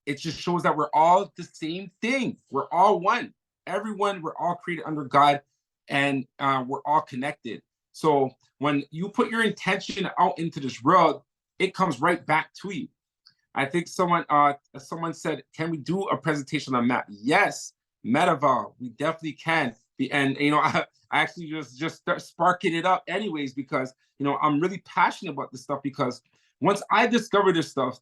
it just shows that we're all the same thing. We're all one. Everyone, we're all created under God, and we're all connected. So when you put your intention out into this world, it comes right back to you. I think someone said, can we do a presentation on MAP? Yes, Metaval, we definitely can. And you know, I actually just start sparking it up anyways, because you know, I'm really passionate about this stuff, because once I discovered this stuff,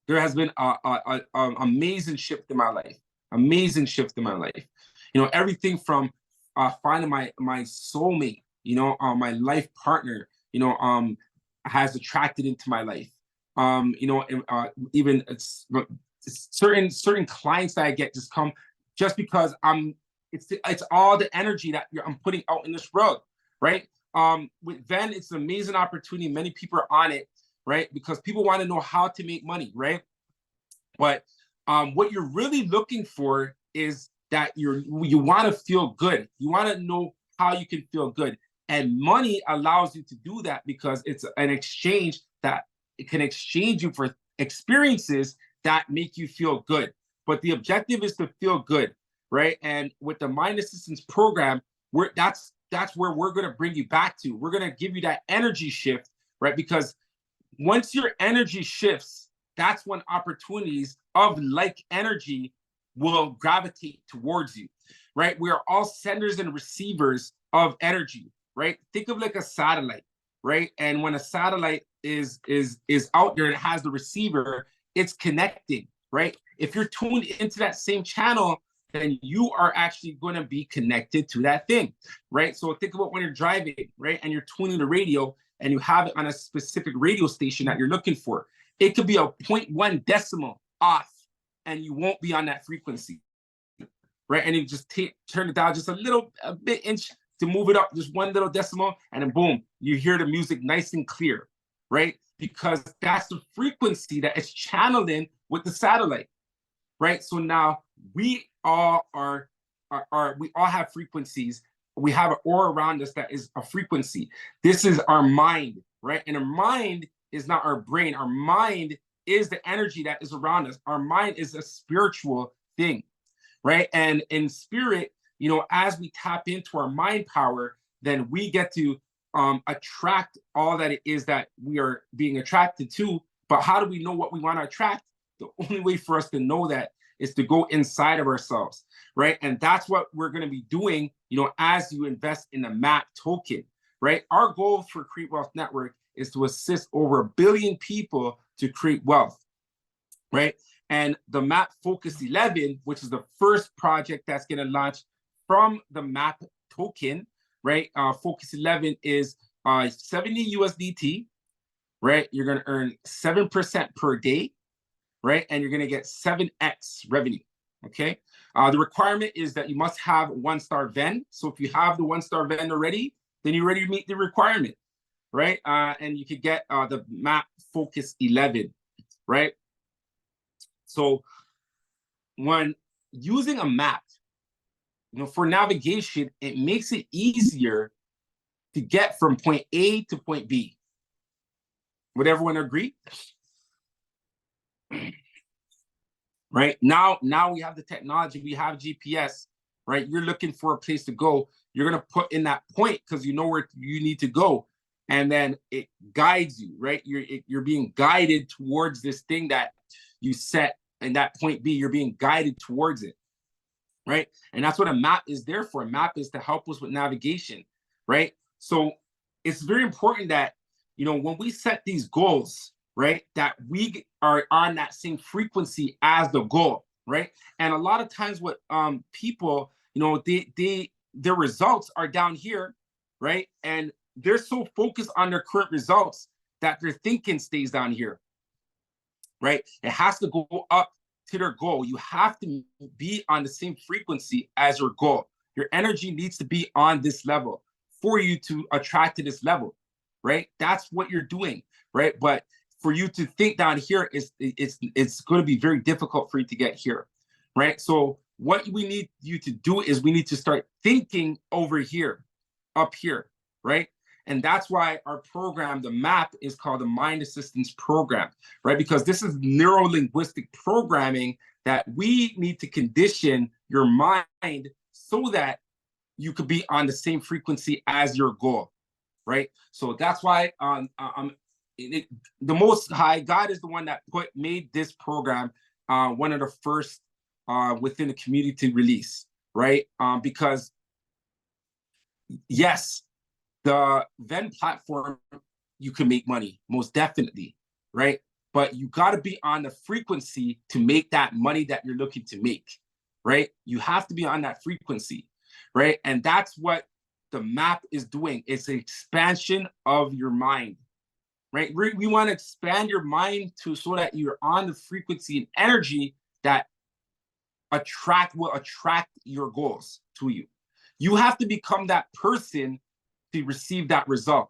there has been an amazing shift in my life. Amazing shift in my life. You know, everything from finding my soulmate, you know, my life partner, you know, has attracted into my life. You know, even certain clients that I get just come just because it's all the energy that I'm putting out in this world, right? With V.E.N.D, it's an amazing opportunity. Many people are on it, right? Because people want to know how to make money, right? But what you're really looking for is that you want to feel good. You want to know how you can feel good. And money allows you to do that, because it's an exchange that it can exchange you for experiences that make you feel good. But the objective is to feel good, right? And with the Mind Assistance Program, that's where we're going to bring you back to. We're going to give you that energy shift, right? Because once your energy shifts, that's when opportunities of like energy will gravitate towards you, right? We are all senders and receivers of energy, right? Think of like a satellite, right? And when a satellite is out there and it has the receiver, it's connecting, right? If you're tuned into that same channel, then you are actually going to be connected to that thing, right? So think about when you're driving, right? And you're tuning the radio and you have it on a specific radio station that you're looking for. It could be a 0.1 decimal off and you won't be on that frequency, right? And you just turn it down just a bit inch to move it up, just one little decimal, and then boom, you hear the music nice and clear, right? Because that's the frequency that is channeled in with the satellite, right? So now we all we all have frequencies. We have an aura around us that is a frequency. This is our mind, right? And our mind is not our brain. Our mind is the energy that is around us. Our mind is a spiritual thing, right? And in spirit, you know, as we tap into our mind power, then we get to attract all that it is that we are being attracted to. But how do we know what we want to attract? The only way for us to know that is to go inside of ourselves, right? And that's what we're going to be doing, you know, as you invest in the MAP token, right? Our goal for Create Wealth Network is to assist over 1 billion people to create wealth, right? And the MAP Focus 11, which is the first project that's going to launch from the MAP token, right? Focus 11 is 70 USDT, right? You're going to earn 7% per day, right? And you're going to get 7x revenue, okay? The requirement is that you must have 1-star V.E.N.D. So if you have the 1-star V.E.N.D. already, then you're ready to meet the requirement, right? And you could get the MAP Focus 11, right? So when using a map, you know, for navigation, it makes it easier to get from point A to point B. Would everyone agree? Right now we have the technology, we have GPS, right? You're looking for a place to go. You're going to put in that point because you know where you need to go. And then it guides you, right? You're being guided towards this thing that you set in that point B. You're being guided towards it, right? And that's what a map is there for. A map is to help us with navigation, right? So it's very important that, you know, when we set these goals, right, that we are on that same frequency as the goal, right? And a lot of times what people, you know, their results are down here, right? And they're so focused on their current results that their thinking stays down here, right? It has to go up to their goal. You have to be on the same frequency as your goal. Your energy needs to be on this level for you to attract to this level, right? That's what you're doing, right? But for you to think down here, it's going to be very difficult for you to get here, right? So what we need you to do is we need to start thinking over here, up here, right? And that's why our program, the MAP, is called the Mind Assistance Program, right? Because this is neuro-linguistic programming that we need to condition your mind so that you could be on the same frequency as your goal, right? So that's why the Most High, God is the one that made this program one of the first within the community to release, right? Because yes, the V.E.N.D. platform, you can make money, most definitely, right? But you got to be on the frequency to make that money that you're looking to make, right? You have to be on that frequency, right? And that's what the MAP is doing. It's an expansion of your mind, right? We want to expand your mind so that you're on the frequency and energy that will attract your goals to you. You have to become that person to receive that result,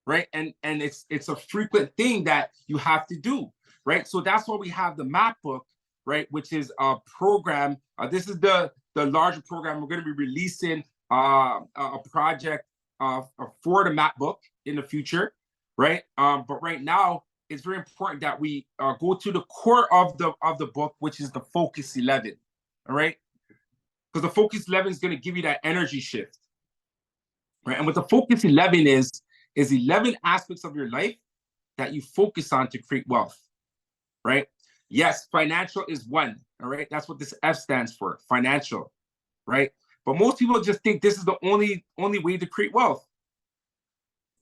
right? And it's a frequent thing that you have to do, right? So that's why we have the map book, right? Which is a program. This is the larger program. We're going to be releasing a project for the map book in the future, right? But right now, it's very important that we go to the core of the book, which is the Focus 11, all right? Because the Focus 11 is going to give you that energy shift. Right. And what the Focus 11 is 11 aspects of your life that you focus on to create wealth. Right. Yes, financial is one. All right. That's what this F stands for, financial, right? But most people just think this is the only way to create wealth,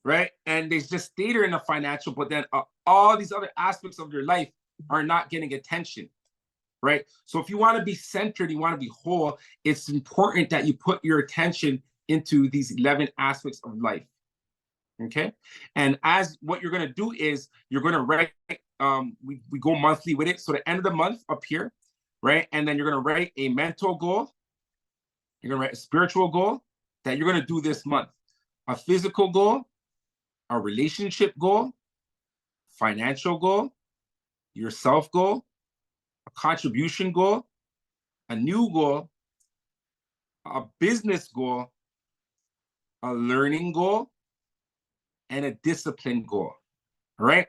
right? And they just stay there in the financial, but then all these other aspects of your life are not getting attention, right? So if you want to be centered, you want to be whole, it's important that you put your attention into these 11 aspects of life, okay? And as what you're going to do is you're going to write, we go monthly with it. So the end of the month up here, right? And then you're going to write a mental goal. You're going to write a spiritual goal that you're going to do this month, a physical goal, a relationship goal, financial goal, your self goal, a contribution goal, a new goal, a business goal, a learning goal, and a discipline goal. All right.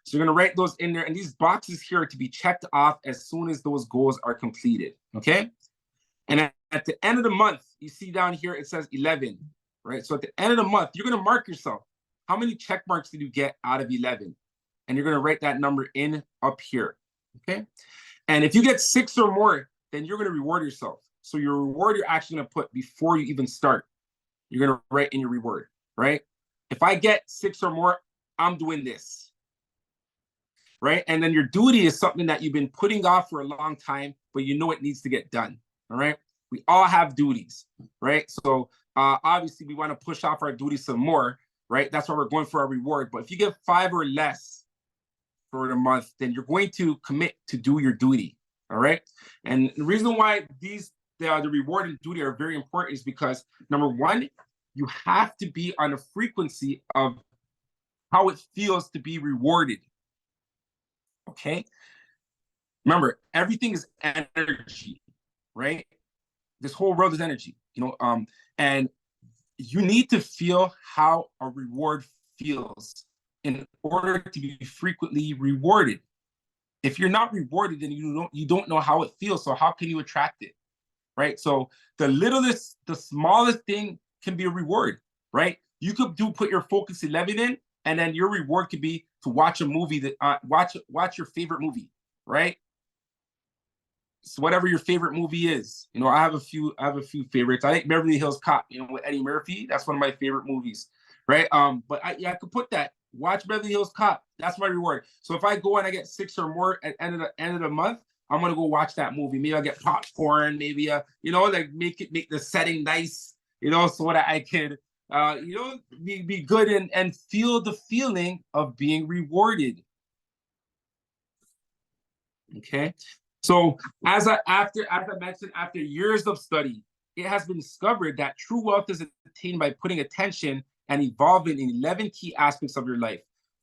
So you're going to write those in there, and these boxes here are to be checked off as soon as those goals are completed. Okay. And at the end of the month, you see down here, it says 11, right? So at the end of the month, you're going to mark yourself. How many check marks did you get out of 11? And you're going to write that number in up here, okay? And if you get 6 or more, then you're going to reward yourself. So your reward you're actually going to put before you even start. You're going to write in your reward, right? If I get 6 or more, I'm doing this, right? And then your duty is something that you've been putting off for a long time, but you know it needs to get done, all right? We all have duties, right? So obviously we want to push off our duties some more, right? That's why we're going for our reward. But if you get 5 or less for the month, then you're going to commit to do your duty, all right? And the reason why the reward and duty are very important is because, number one, you have to be on a frequency of how it feels to be rewarded, okay? Remember, everything is energy, right? This whole world is energy, and you need to feel how a reward feels in order to be frequently rewarded. If you're not rewarded, then you don't know how it feels. So how can you attract it, right? So the smallest thing can be a reward, right? You could put your focus 11 in, and then your reward could be to watch a movie that watch your favorite movie, right? So whatever your favorite movie is, I have a few favorites. I think Beverly Hills Cop, with Eddie Murphy, that's one of my favorite movies, right? But I could put that. Watch Beverly Hills Cop. That's my reward. So if I go and I get 6 or more at end of the month, I'm gonna go watch that movie. Maybe I'll get popcorn. Maybe like make the setting nice, so that I can be good and feel the feeling of being rewarded. Okay. So as I mentioned, after years of study, it has been discovered that true wealth is attained by putting attention and evolving in 11 key aspects of your life.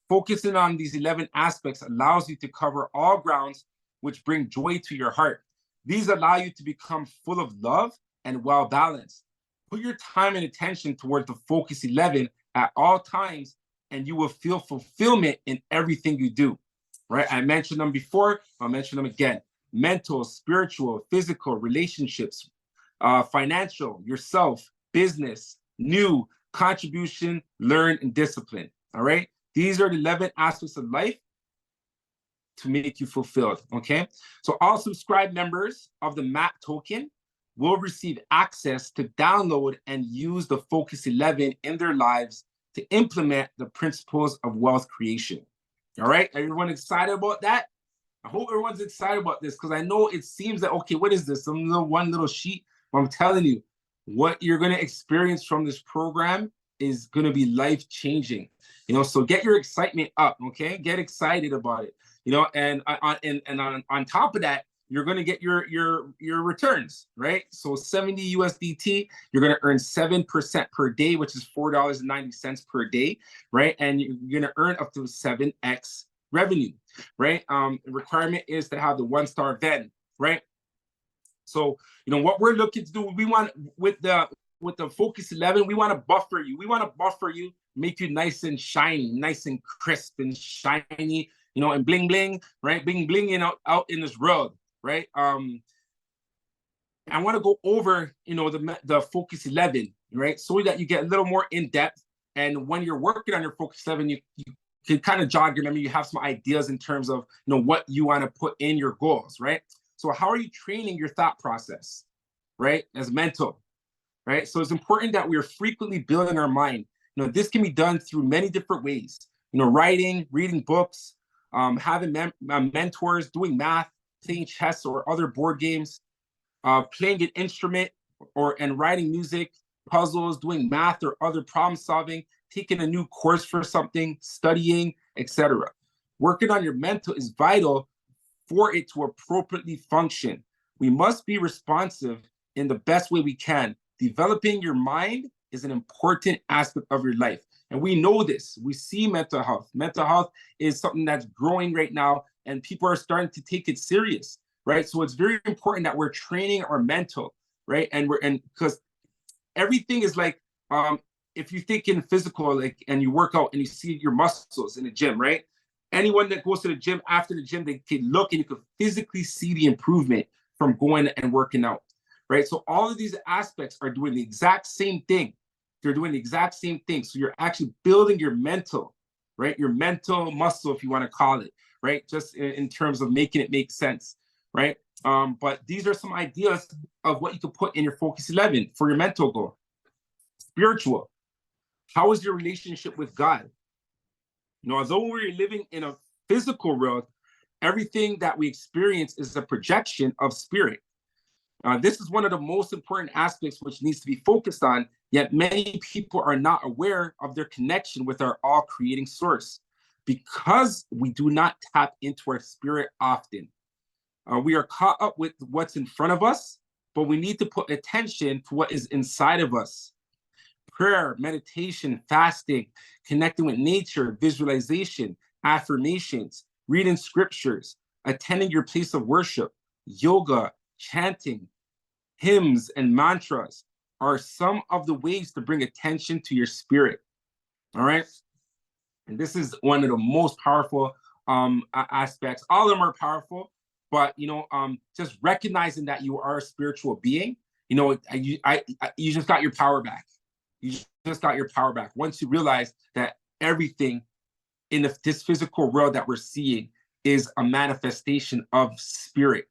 Focusing on these 11 aspects allows you to cover all grounds which bring joy to your heart. These allow you to become full of love and well-balanced. Put your time and attention towards the focus 11 at all times, and you will feel fulfillment in everything you do, right? I mentioned them before, I'll mention them again. Mental, spiritual, physical, relationships, financial, yourself, business, new, contribution, learn, and discipline, all right? These are the 11 aspects of life to make you fulfilled, okay? So all subscribed members of the MAP token will receive access to download and use the Focus 11 in their lives to implement the principles of wealth creation. All right, everyone excited about that? I hope everyone's excited about this, because I know it seems that, okay, what is this? One little sheet. But I'm telling you, what you're going to experience from this program is going to be life-changing. So get your excitement up, okay? Get excited about it. And on top of that, you're going to get your returns, right? So 70 USDT, you're going to earn 7% per day, which is $4.90 per day, right? And you're going to earn up to 7x revenue, right? The requirement is to have the 1-star V.E.N.D, right? So, what we're looking to do, we want with the Focus 11, we want to buffer you. We want to buffer you, make you nice and shiny, nice and crisp and shiny, and bling bling, right? Bling bling, out in this world, right? I want to go over, the Focus 11, right? So that you get a little more in depth. And when you're working on your Focus 11, you can kind of jog your memory. You have some ideas in terms of, what you want to put in your goals, right? So how are you training your thought process, right? As mental, right? So it's important that we are frequently building our mind. This can be done through many different ways. Writing, reading books, having mentors, doing math, playing chess or other board games, playing an instrument and writing music, puzzles, doing math or other problem solving, taking a new course for something, studying, etc. Working on your mental is vital for it to appropriately function. We must be responsive in the best way we can. Developing your mind is an important aspect of your life. And we know this. We see mental health. Mental health is something that's growing right now, and people are starting to take it serious, right? So it's very important that we're training our mental, right? And because everything is like, if you think in physical, like, and you work out and you see your muscles in the gym, right? Anyone that goes to the gym after the gym, they can look and you can physically see the improvement from going and working out, right? So all of these aspects are doing the exact same thing. They're doing the exact same thing. So you're actually building your mental, right? Your mental muscle, if you want to call it, right? Just in terms of making it make sense, right? But these are some ideas of what you could put in your Focus 11 for your mental goal. Spiritual. How is your relationship with God? Although we're living in a physical world, everything that we experience is a projection of spirit. This is one of the most important aspects which needs to be focused on, yet many people are not aware of their connection with our all-creating source because we do not tap into our spirit often. We are caught up with what's in front of us, but we need to put attention to what is inside of us. Prayer, meditation, fasting, connecting with nature, visualization, affirmations, reading scriptures, attending your place of worship, yoga, chanting, hymns, and mantras are some of the ways to bring attention to your spirit. All right. And this is one of the most powerful aspects. All of them are powerful, but just recognizing that you are a spiritual being, you just got your power back. You just got your power back once you realize that everything in this physical world that we're seeing is a manifestation of spirit,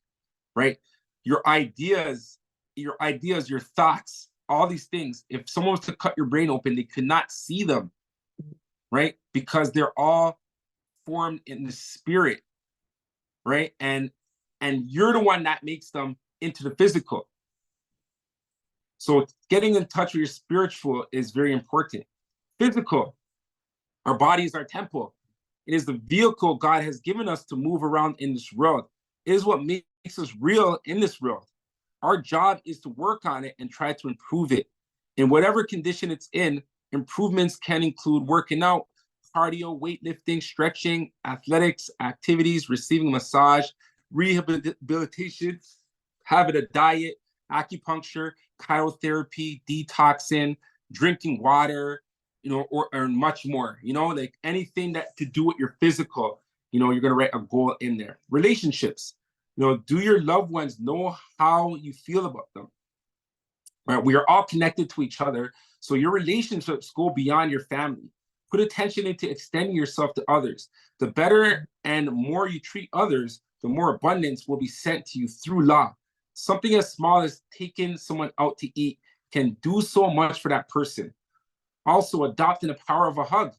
right? Your ideas, your thoughts, all these things. If someone was to cut your brain open, they could not see them, right? Because they're all formed in the spirit, right? And you're the one that makes them into the physical. So getting in touch with your spiritual is very important. Physical, our body is our temple. It is the vehicle God has given us to move around in this world. It is what makes us real in this world. Our job is to work on it and try to improve it. In whatever condition it's in, improvements can include working out, cardio, weightlifting, stretching, athletics, activities, receiving a massage, rehabilitation, having a diet, acupuncture, cryotherapy, detoxing, drinking water, or much more, like anything that to do with your physical, you're going to write a goal in there. Relationships, do your loved ones know how you feel about them? Right? We are all connected to each other. So your relationships go beyond your family. Put attention into extending yourself to others. The better and more you treat others, the more abundance will be sent to you through love. Something as small as taking someone out to eat can do so much for that person. Also, adopting the power of a hug.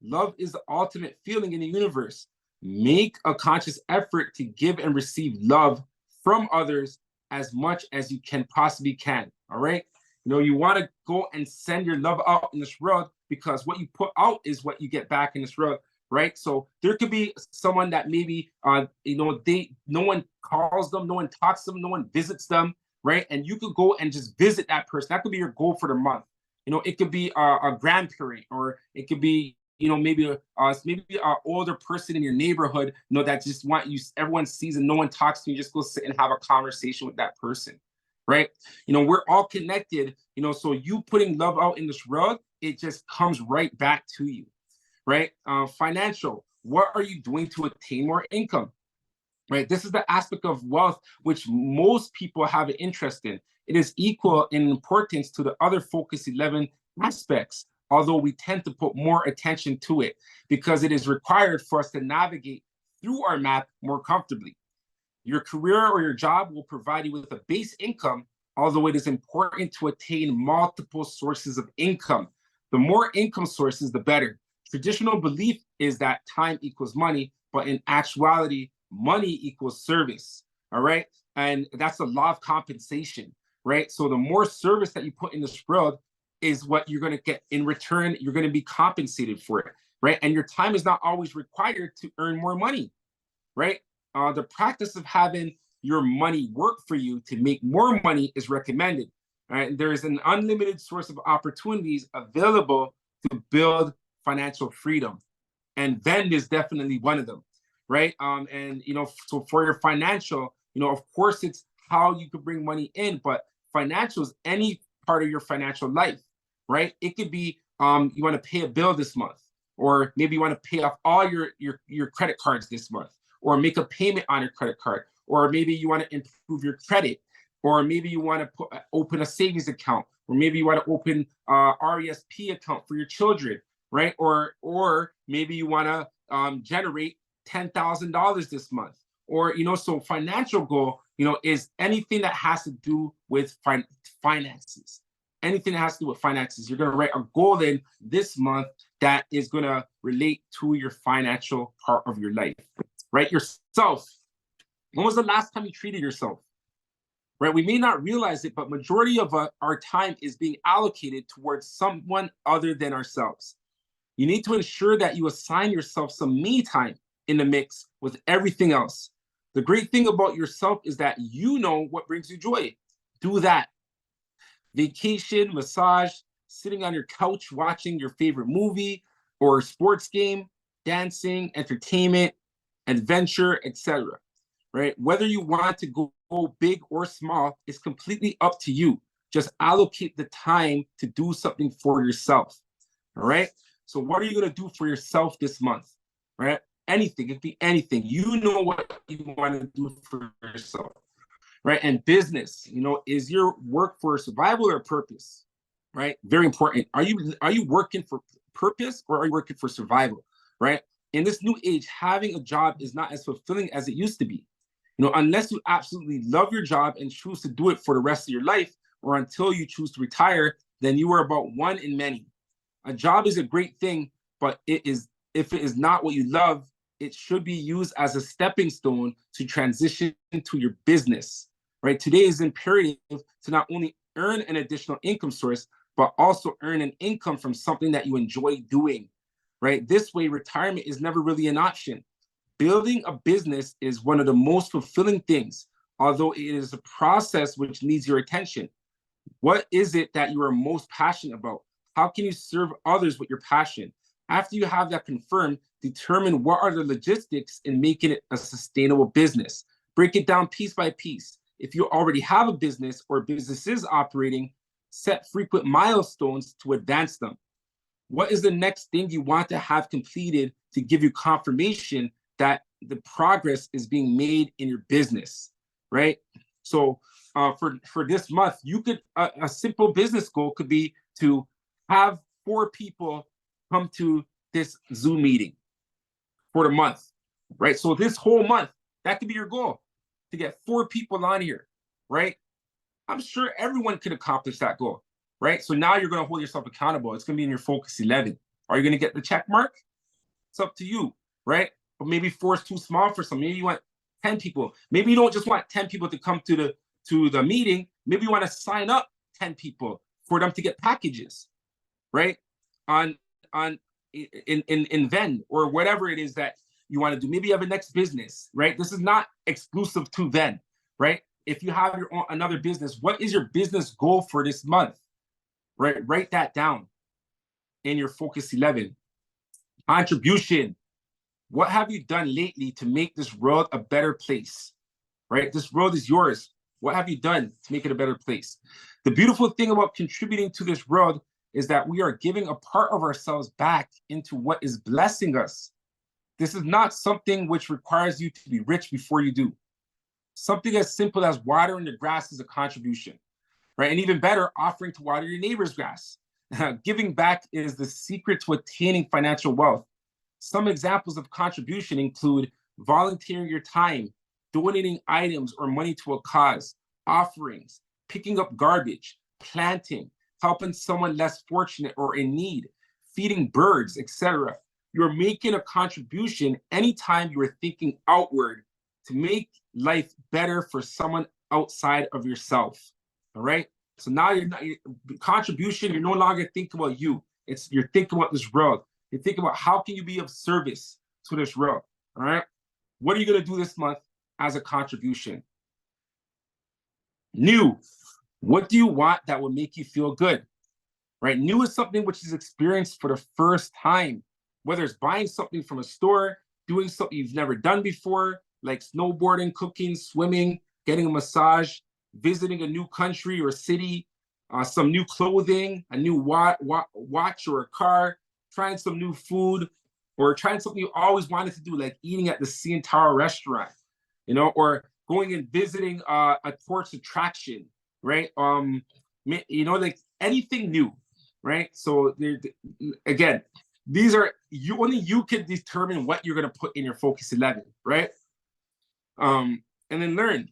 Love is the ultimate feeling in the universe. Make a conscious effort to give and receive love from others as much as you can possibly can. All right. You want to go and send your love out in this world, because what you put out is what you get back in this world. Right. So there could be someone that maybe, no one calls them, no one talks to them, no one visits them. Right. And you could go and just visit that person. That could be your goal for the month. It could be a grandparent, or it could be, maybe an older person in your neighborhood, that just everyone sees and no one talks to you. Just go sit and have a conversation with that person, right? We're all connected, so you putting love out in this world, it just comes right back to you, right? Financial, what are you doing to attain more income? Right? This is the aspect of wealth which most people have an interest in. It is equal in importance to the other Focus 11 aspects, although we tend to put more attention to it because it is required for us to navigate through our map more comfortably. Your career or your job will provide you with a base income, although it is important to attain multiple sources of income. The more income sources, the better. Traditional belief is that time equals money, but in actuality, money equals service. All right. And that's the law of compensation, right? So the more service that you put in this world is what you're going to get in return. You're going to be compensated for it, right? And your time is not always required to earn more money, right? The practice of having your money work for you to make more money is recommended. Right? There is an unlimited source of opportunities available to build financial freedom, and V.E.N.D is definitely one of them, right? And so for your financial, of course, it's how you could bring money in, but financial is any part of your financial life, right? It could be you want to pay a bill this month, or maybe you want to pay off all your credit cards this month, or make a payment on your credit card, or maybe you want to improve your credit, or maybe you want to open a savings account, or maybe you want to open a RESP account for your children, right? Or maybe you want to generate $10,000 this month, or so financial goal, is anything that has to do with finances. Anything that has to do with finances, you're going to write a goal in this month that is going to relate to your financial part of your life. Right? Yourself. When was the last time you treated yourself? Right? We may not realize it, but majority of our time is being allocated towards someone other than ourselves. You need to ensure that you assign yourself some me time in the mix with everything else. The great thing about yourself is that you know what brings you joy. Do that. Vacation, massage, sitting on your couch watching your favorite movie or sports game, dancing, entertainment, adventure, etc. Right? Whether you want to go big or small is completely up to you. Just allocate the time to do something for yourself. All right? So what are you going to do for yourself this month? Right? Anything. It could be anything. You know what you want to do for yourself. Right? And business, is your work for survival or purpose? Right? Very important. Are you working for purpose, or are you working for survival? Right? In this new age, having a job is not as fulfilling as it used to be. Unless you absolutely love your job and choose to do it for the rest of your life, or until you choose to retire, then you are about one in many. A job is a great thing, but if it is not what you love, it should be used as a stepping stone to transition to your business. Right? Today is imperative to not only earn an additional income source, but also earn an income from something that you enjoy doing. Right? This way, retirement is never really an option. Building a business is one of the most fulfilling things, although it is a process which needs your attention. What is it that you are most passionate about? How can you serve others with your passion? After you have that confirmed, determine what are the logistics in making it a sustainable business. Break it down piece by piece. If you already have a business or business is operating, set frequent milestones to advance them. What is the next thing you want to have completed to give you confirmation that the progress is being made in your business, right? So for this month, you could a simple business goal could be to have 4 people come to this Zoom meeting for the month, right? So this whole month, that could be your goal, to get 4 people on here, right? I'm sure everyone could accomplish that goal, right? So now you're going to hold yourself accountable. It's going to be in your focus 11. Are you going to get the check mark? It's up to you, right? But maybe 4 is too small for some. Maybe you want 10 people. Maybe you don't just want 10 people to come to the meeting. Maybe you want to sign up 10 people for them to get packages, right? In V.E.N.D or whatever it is that you want to do. Maybe you have a next business, right? This is not exclusive to V.E.N.D, right? If you have your own another business, what is your business goal for this month? Right? Write that down in your focus 11. Contribution. What have you done lately to make this world a better place? Right? This world is yours. What have you done to make it a better place? The beautiful thing about contributing to this world is that we are giving a part of ourselves back into what is blessing us. This is not something which requires you to be rich before you do. Something as simple as watering the grass is a contribution, right? And even better, offering to water your neighbor's grass. Giving back is the secret to attaining financial wealth. Some examples of contribution include volunteering your time, donating items or money to a cause, offerings, picking up garbage, planting, helping someone less fortunate or in need, feeding birds, etc. You're making a contribution anytime you are thinking outward to make life better for someone outside of yourself. All right. So now contribution, you're no longer thinking about you. You're thinking about this world. You're thinking about how can you be of service to this world. All right. What are you going to do this month as a contribution? New. What do you want that will make you feel good? Right. New is something which is experienced for the first time, whether it's buying something from a store, doing something you've never done before, like snowboarding, cooking, swimming, getting a massage, visiting a new country or city, some new clothing, a new watch or a car, trying some new food, or trying something you always wanted to do, like eating at the CN Tower restaurant, you know, or going and visiting a tourist attraction, right? You know, like anything new, right? So again, these are only you can determine what you're going to put in your Focus 11, right? And then learn.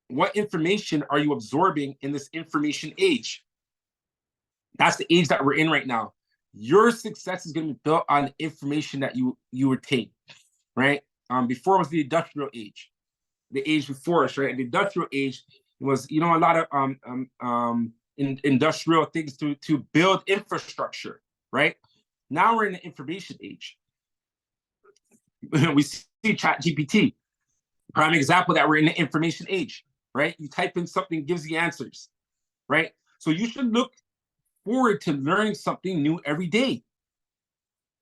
What information are you absorbing in this information age? That's the age that we're in right now. Your success is going to be built on information that you retain, right? Before it was the industrial age, the age before us, right? And the industrial age was, you know, a lot of industrial things to build infrastructure, right? Now we're in the information age. We see ChatGPT, prime example that we're in the information age, right? You type in something, gives the answers, right? So you should look forward to learning something new every day,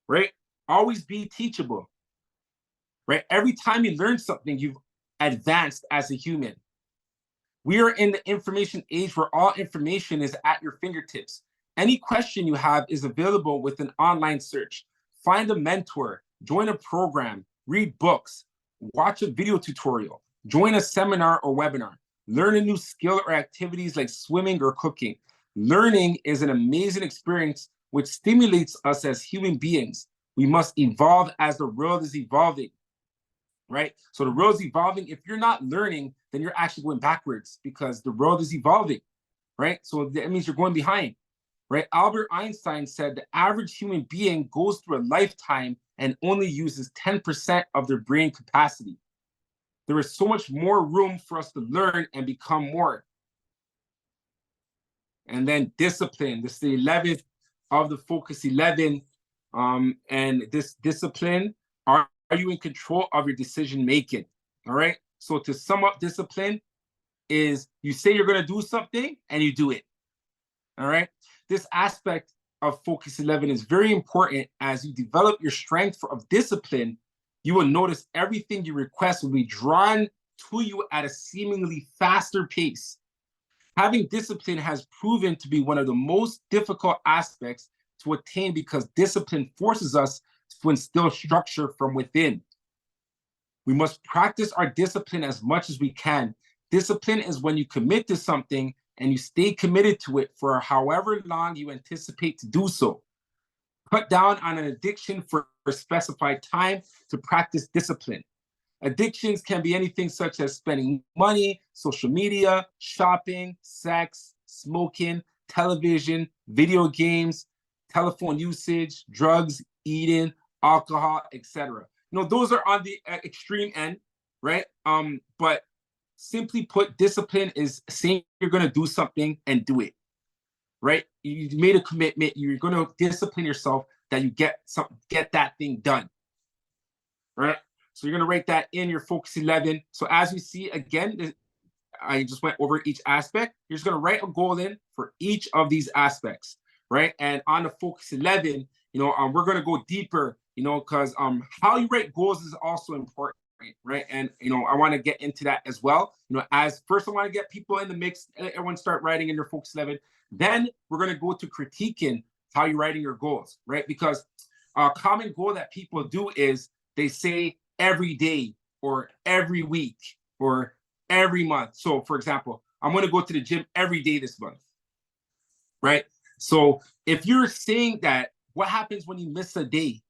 right? Always be teachable, right? Every time you learn something, you've advanced as a human. We are in the information age where all information is at your fingertips. Any question you have is available with an online search. Find a mentor, join a program, read books, watch a video tutorial, join a seminar or webinar, learn a new skill or activities like swimming or cooking. Learning is an amazing experience which stimulates us as human beings. We must evolve as the world is evolving, right? So the world is evolving. If you're not learning, then you're actually going backwards because the world is evolving, right? So that means you're going behind, right? Albert Einstein said the average human being goes through a lifetime and only uses 10% of their brain capacity. There is so much more room for us to learn and become more. And then discipline. This is the 11th of the Focus 11. And this discipline, are you in control of your decision making? All right. So to sum up, discipline is you say you're going to do something and you do it. All right. This aspect of Focus 11 is very important. As you develop your strength of discipline, you will notice everything you request will be drawn to you at a seemingly faster pace. Having discipline has proven to be one of the most difficult aspects to attain because discipline forces us to instill structure from within. We must practice our discipline as much as we can. Discipline is when you commit to something and you stay committed to it for however long you anticipate to do so. Cut down on an addiction for a specified time to practice discipline. Addictions can be anything such as spending money, social media, shopping, sex, smoking, television, video games, telephone usage, drugs, eating, alcohol, etc. You know, those are on the extreme end, right? But simply put, discipline is saying you're going to do something and do it, right? You made a commitment. You're going to discipline yourself that you get that thing done, right? So you're going to write that in your Focus 11. So as you see, again, I just went over each aspect. You're just going to write a goal in for each of these aspects, right? And on the Focus 11, you know, we're going to go deeper, you know, because how you write goals is also important, right? And, you know, I want to get into that as well. You know, as first I want to get people in the mix, everyone start writing in their Focus 11. Then we're going to go to critiquing how you're writing your goals, right? Because a common goal that people do is they say every day or every week or every month. So for example, I'm going to go to the gym every day this month, right? So if you're saying that, what happens when you miss a day?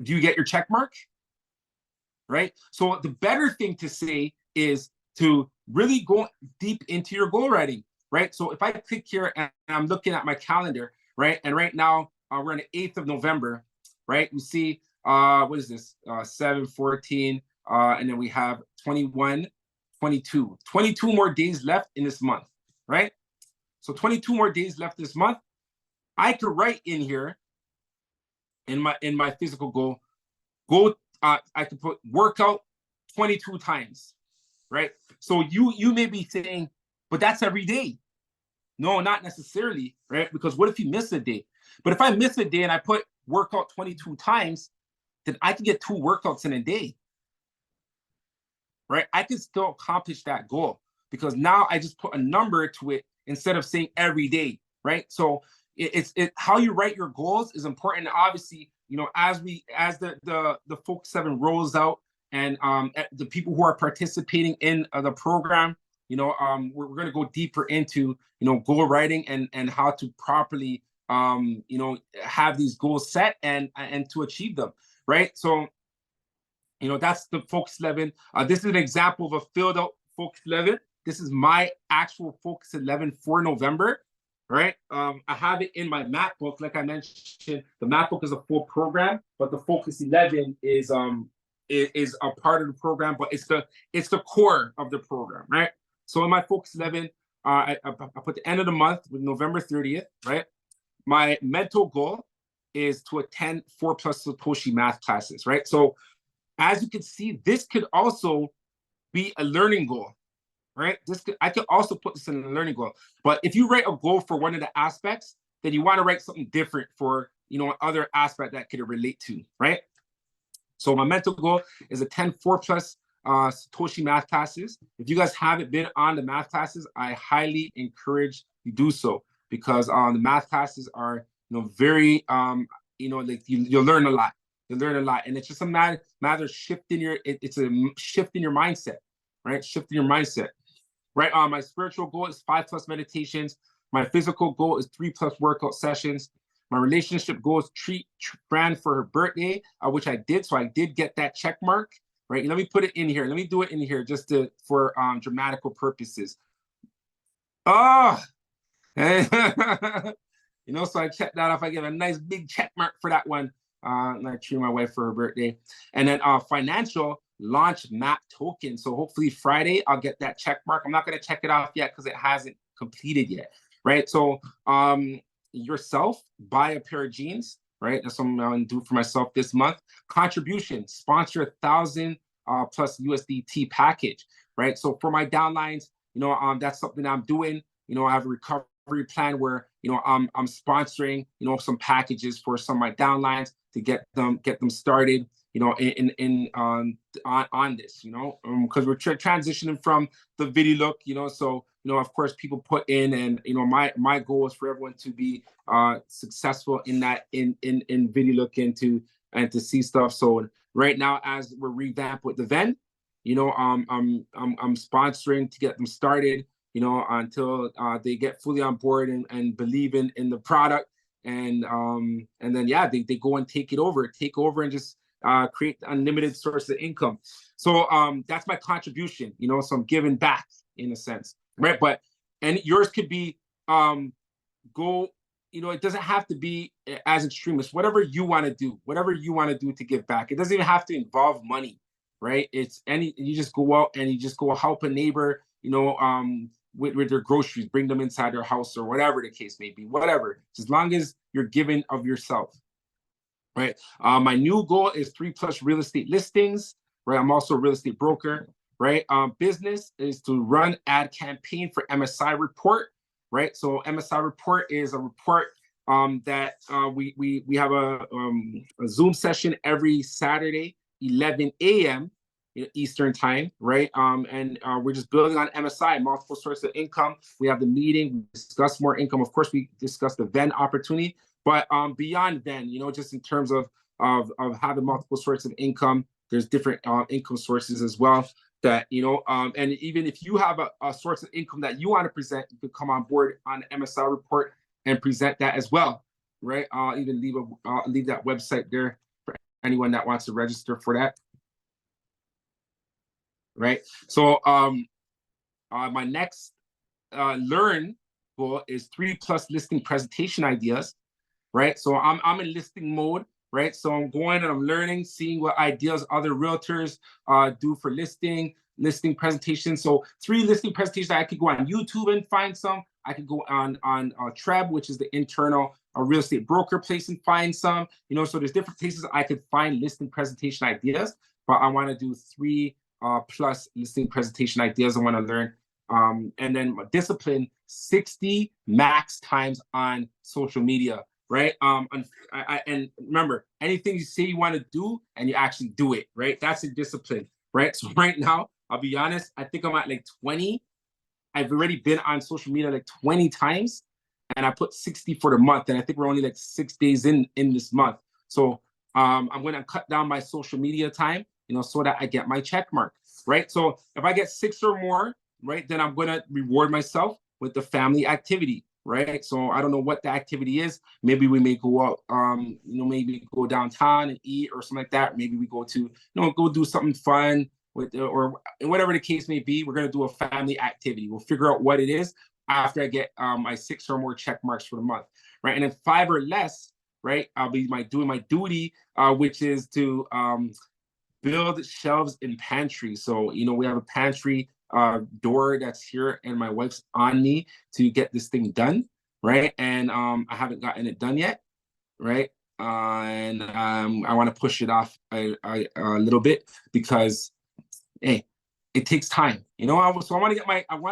Do you get your check mark? right? So the better thing to say is to really go deep into your goal writing, right? So if I click here and I'm looking at my calendar, right? And right now we're on the 8th of November, right? You see, what is this? 7, 14, and then we have 21, 22. 22 more days left in this month, right? So 22 more days left this month. I could write in here in my physical goal, I could put workout 22 times, right? So you may be saying, but that's every day. No, not necessarily, right? Because what if you miss a day? But if I miss a day and I put workout 22 times, then I can get 2 workouts in a day, right? I can still accomplish that goal because now I just put a number to it instead of saying every day, right? So it's how you write your goals is important. Obviously, you know, as the Focus 7 rolls out and the people who are participating in the program, you know, we're going to go deeper into, you know, goal writing and how to properly, you know, have these goals set and to achieve them, right? So, you know, that's the Focus 11. This is an example of a filled out Focus 11. This is my actual Focus 11 for November, right? I have it in my map book. Like I mentioned, the map book is a full program, but the Focus 11 is a part of the program, but it's the core of the program, right? So in my Focus 11, I put the end of the month with November 30th, right? My mental goal is to attend 4+ Satoshi math classes, right? So as you can see, this could also be a learning goal, right? I could also put this in a learning goal. But if you write a goal for one of the aspects, then you want to write something different for, you know, other aspect that could relate to, right? So my mental goal is attend 4+ Satoshi math classes. If you guys haven't been on the math classes, I highly encourage you do so because the math classes are, you know, very, you know, like you'll learn a lot. You learn a lot, and it's just a matter of shifting your. It's a shift in your mindset, right? Shifting your mindset, right? My spiritual goal is 5+ meditations. My physical goal is 3+ workout sessions. My relationship goal is treat Fran for her birthday, which I did. So I did get that check mark, right? Let me put it in here. Let me do it in here just for dramatical purposes. Oh, you know, so I checked that off. I give a nice big check mark for that one. And I treat my wife for her birthday. And then financial launch map token. So hopefully Friday I'll get that check mark. I'm not going to check it off yet because it hasn't completed yet, right? So yourself, buy a pair of jeans, right? That's what I'm going to do for myself this month. Contribution, sponsor 1,000+ USDT package, right? So for my downlines, you know, that's something I'm doing. You know, I have a recovery plan where, you know, I'm sponsoring, you know, some packages for some of my downlines to get them started, you know, on this, you know, because we're transitioning from the video look, you know, so, you know, of course, people put in, and, you know, my goal is for everyone to be successful in that in video look and to see stuff. So right now, as we're revamped with the V.E.N.D, you know, I'm sponsoring to get them started, you know, until they get fully on board and believe in the product. And then, yeah, they go and take over and just create unlimited source of income. So that's my contribution, you know, so I'm giving back in a sense, right? But, and yours could be go, you know, it doesn't have to be as extremist, whatever you want to do to give back. It doesn't even have to involve money, right? It's you just go out and you just go help a neighbor, you know, with their groceries, bring them inside their house or whatever the case may be, whatever, as long as you're giving of yourself, right? My new goal is 3+ real estate listings, right? I'm also a real estate broker, right? Business is to run ad campaign for MSI report, right? So MSI report is a report that we have a Zoom session every Saturday, 11 a.m. Eastern time, right? And we're just building on MSI, multiple sources of income. We have the meeting, we discuss more income. Of course, we discuss the V.E.N.D opportunity, but beyond V.E.N D, you know, just in terms of having multiple sources of income, there's different income sources as well that, you know, and even if you have a source of income that you want to present, you could come on board on the MSI report and present that as well, right? I'll even leave that website there for anyone that wants to register for that. right? So my next learn goal is 3+ listing presentation ideas, right? So I'm in listing mode, right? So I'm going and I'm learning, seeing what ideas other realtors do for listing presentations. So 3 listing presentations. I could go on YouTube and find some. I could go on Treb, which is the internal real estate broker place, and find some. You know, so there's different places I could find listing presentation ideas. But I want to do 3+ listing presentation ideas. I want to learn. And then discipline 60 max times on social media, right? And remember, anything you say you want to do and you actually do it, right? That's a discipline, right? So right now, I'll be honest, I think I'm at like 20. I've already been on social media like 20 times, and I put 60 for the month. And I think we're only like 6 days in this month. So I'm going to cut down my social media time, you know, so that I get my check mark, right? So if I get 6 or more, right, then I'm going to reward myself with the family activity, right? So I don't know what the activity is. Maybe we may go out, you know, maybe go downtown and eat or something like that. Maybe we go to, you know, go do something fun with, or whatever the case may be. We're going to do a family activity. We'll figure out what it is after I get my 6 or more check marks for the month, right? And then 5 or less, right, I'll be doing my duty, which is to build shelves in pantry. So, you know, we have a pantry door that's here, and my wife's on me to get this thing done, right? And I haven't gotten it done yet, right? And I want to push it off a little bit because, hey, it takes time, you know. So I want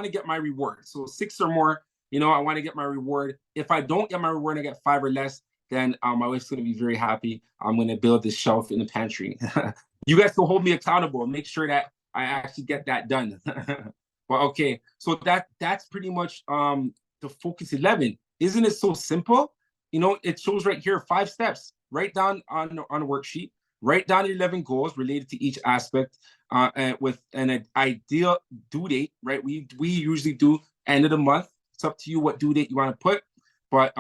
to get my reward. So 6 or more, you know, I want to get my reward. If I don't get my reward, I get 5 or less, then my wife's going to be very happy. I'm going to build this shelf in the pantry. You guys will hold me accountable and make sure that I actually get that done. Well, okay, so that's pretty much the Focus 11. Isn't it so simple? You know, it shows right here 5 steps. Write down on a worksheet. Write down your 11 goals related to each aspect with an ideal due date, right? We usually do end of the month. It's up to you what due date you want to put, but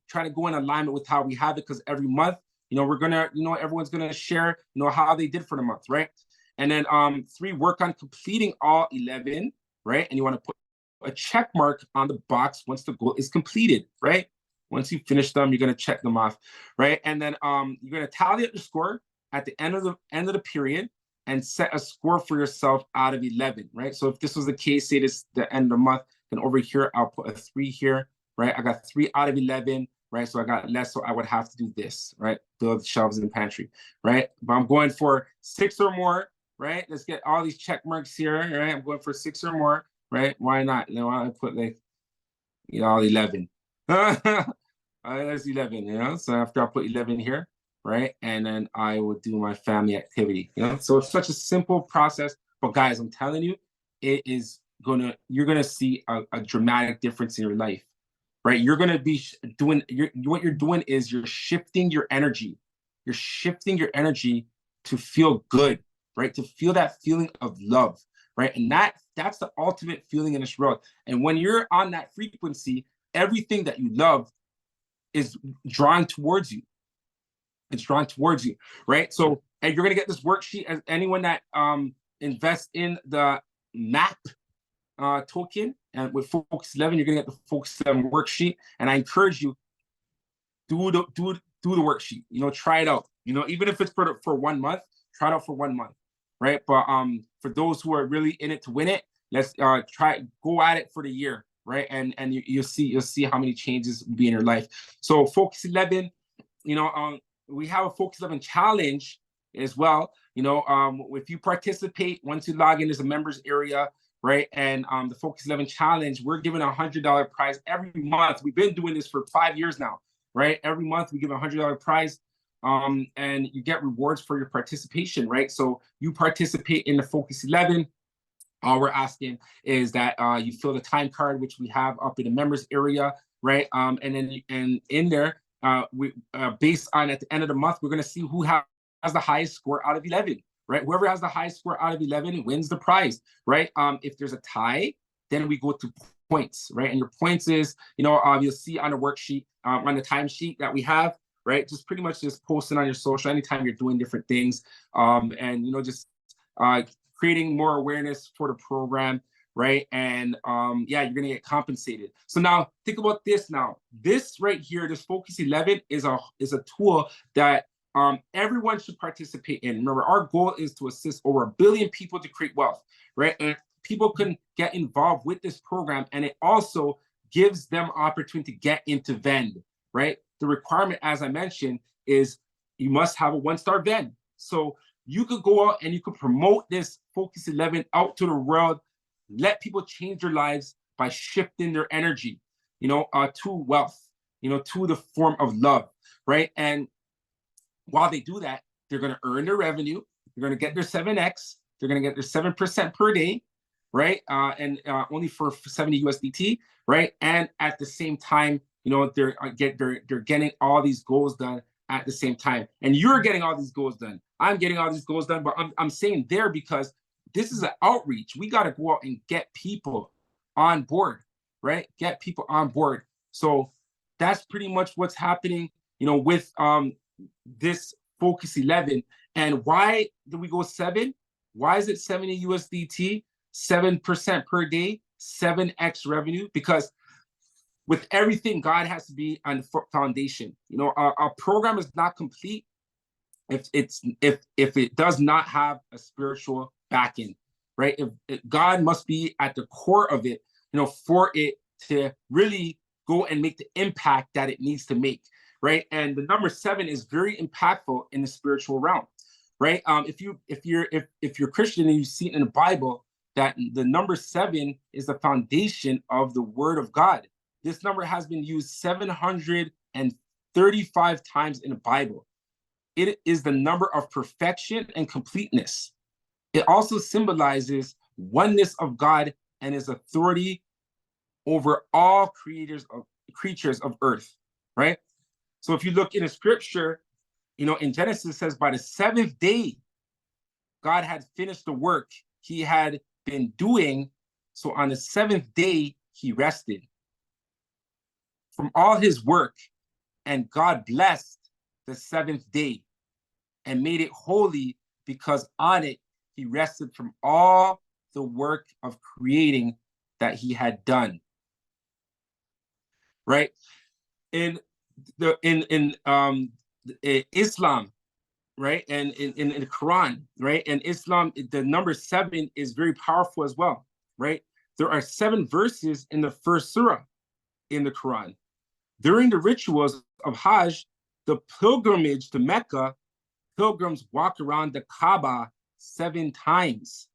try to go in alignment with how we have it, because every month, you know, we're gonna, you know, everyone's gonna share, you know, how they did for the month, right? And then 3, work on completing all 11, right? And you want to put a check mark on the box once the goal is completed, right? Once you finish them, you're gonna check them off, right? And then you're gonna tally up your score at the end of the period and set a score for yourself out of 11, right? So if this was the case, say this the end of the month, then over here I'll put a 3 here, right? I got 3 out of 11. Right, so I got less, so I would have to do this, right? Build shelves in the pantry, right? But I'm going for 6 or more, right? Let's get all these check marks here, right? I'm going for 6 or more, right? Why not? You know, I put like, you know, 11. That's 11, you know? So after I put 11 here, right? And then I will do my family activity, you know? So it's such a simple process, but guys, I'm telling you, you're gonna see a dramatic difference in your life. Right, you're gonna be doing what you're doing is you're shifting your energy. You're shifting your energy to feel good, right? To feel that feeling of love, right? And that's the ultimate feeling in this world. And when you're on that frequency, everything that you love is drawn towards you. It's drawn towards you, right? So, and you're gonna get this worksheet. As anyone that invests in the MAP token, and with Focus 11, you're gonna get the Focus 11 worksheet. And I encourage you, do the worksheet. You know, try it out. You know, even if it's for 1 month, try it out for 1 month, right? But for those who are really in it to win it, let's go at it for the year, right? And you'll see how many changes will be in your life. So Focus 11, you know, we have a Focus 11 challenge as well. You know, if you participate, once you log in, there's a members area, right? And the Focus 11 challenge, we're giving a $100 prize every month. We've been doing this for 5 years now, right? Every month we give a $100 prize, and you get rewards for your participation, right? So you participate in the Focus 11. All we're asking is that you fill the time card, which we have up in the members area, right? And in there, we based on at the end of the month, we're going to see who has the highest score out of 11. Right, whoever has the highest score out of 11 wins the prize, right? If there's a tie, then we go to points, right? And your points is, you know, you'll see on the worksheet, on the timesheet that we have, right? Just pretty much just post it on your social anytime you're doing different things, and you know, just creating more awareness for the program, right? And yeah, you're gonna get compensated. So now think about this. Now this right here, this Focus 11 is a tool that everyone should participate in. Remember, our goal is to assist over 1 billion people to create wealth, right? And people can get involved with this program, and it also gives them opportunity to get into V.E.N.D, right? The requirement, as I mentioned, is you must have a 1-star V.E.N D. So you could go out and you could promote this Focus 11 out to the world, let people change their lives by shifting their energy, to wealth, to the form of love, right? And while they do that, they're going to earn their revenue. They're going to get their 7x. They're going to get their 7% per day, right? And only for 70 USDT, right? And at the same time, they're getting all these goals done at the same time. And you're getting all these goals done. I'm getting all these goals done, but I'm saying there because this is an outreach. We got to go out and get people on board, right? Get people on board. So that's pretty much what's happening, with this Focus 11. And why do we go 7? Why is it 70 USDT, 7% per day, 7x revenue? Because with everything, God has to be on the foundation. Our program is not complete if it does not have a spiritual backing, right? If God must be at the core of it, for it to really go and make the impact that it needs to make, right? And the number 7 is very impactful in the spiritual realm, right? If you're Christian and you see it in the Bible that the number 7 is the foundation of the Word of God. This number has been used 735 times in the Bible. It is the number of perfection and completeness. It also symbolizes oneness of God and his authority over all creatures of earth, right? So if you look in the scripture, in Genesis, it says by the 7th day, God had finished the work he had been doing. So on the 7th day, he rested from all his work, and God blessed the 7th day and made it holy because on it he rested from all the work of creating that he had done. Right? In Islam, right, and in the Quran, right, and Islam, the number 7 is very powerful as well, right? There are 7 verses in the first surah in the Quran. During the rituals of Hajj, the pilgrimage to Mecca, pilgrims walk around the Kaaba 7 times,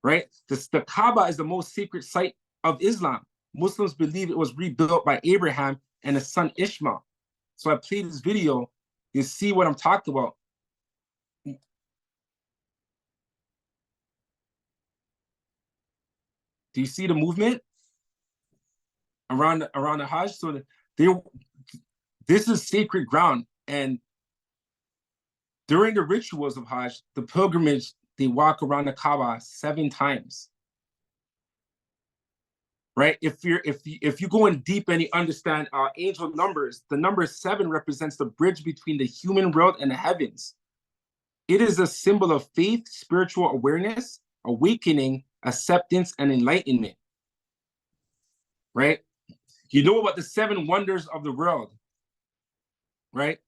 right? The Kaaba is the most sacred site of Islam. Muslims believe it was rebuilt by Abraham and his son Ishmael. So I played this video. You see what I'm talking about. Do you see the movement around the Hajj? So this is sacred ground, and during the rituals of Hajj, the pilgrimage, they walk around the Kaaba 7 times. Right? If you go in deep and you understand angel numbers, the number 7 represents the bridge between the human world and the heavens. It is a symbol of faith, spiritual awareness, awakening, acceptance, and enlightenment. Right? You know about the 7 wonders of the world, right?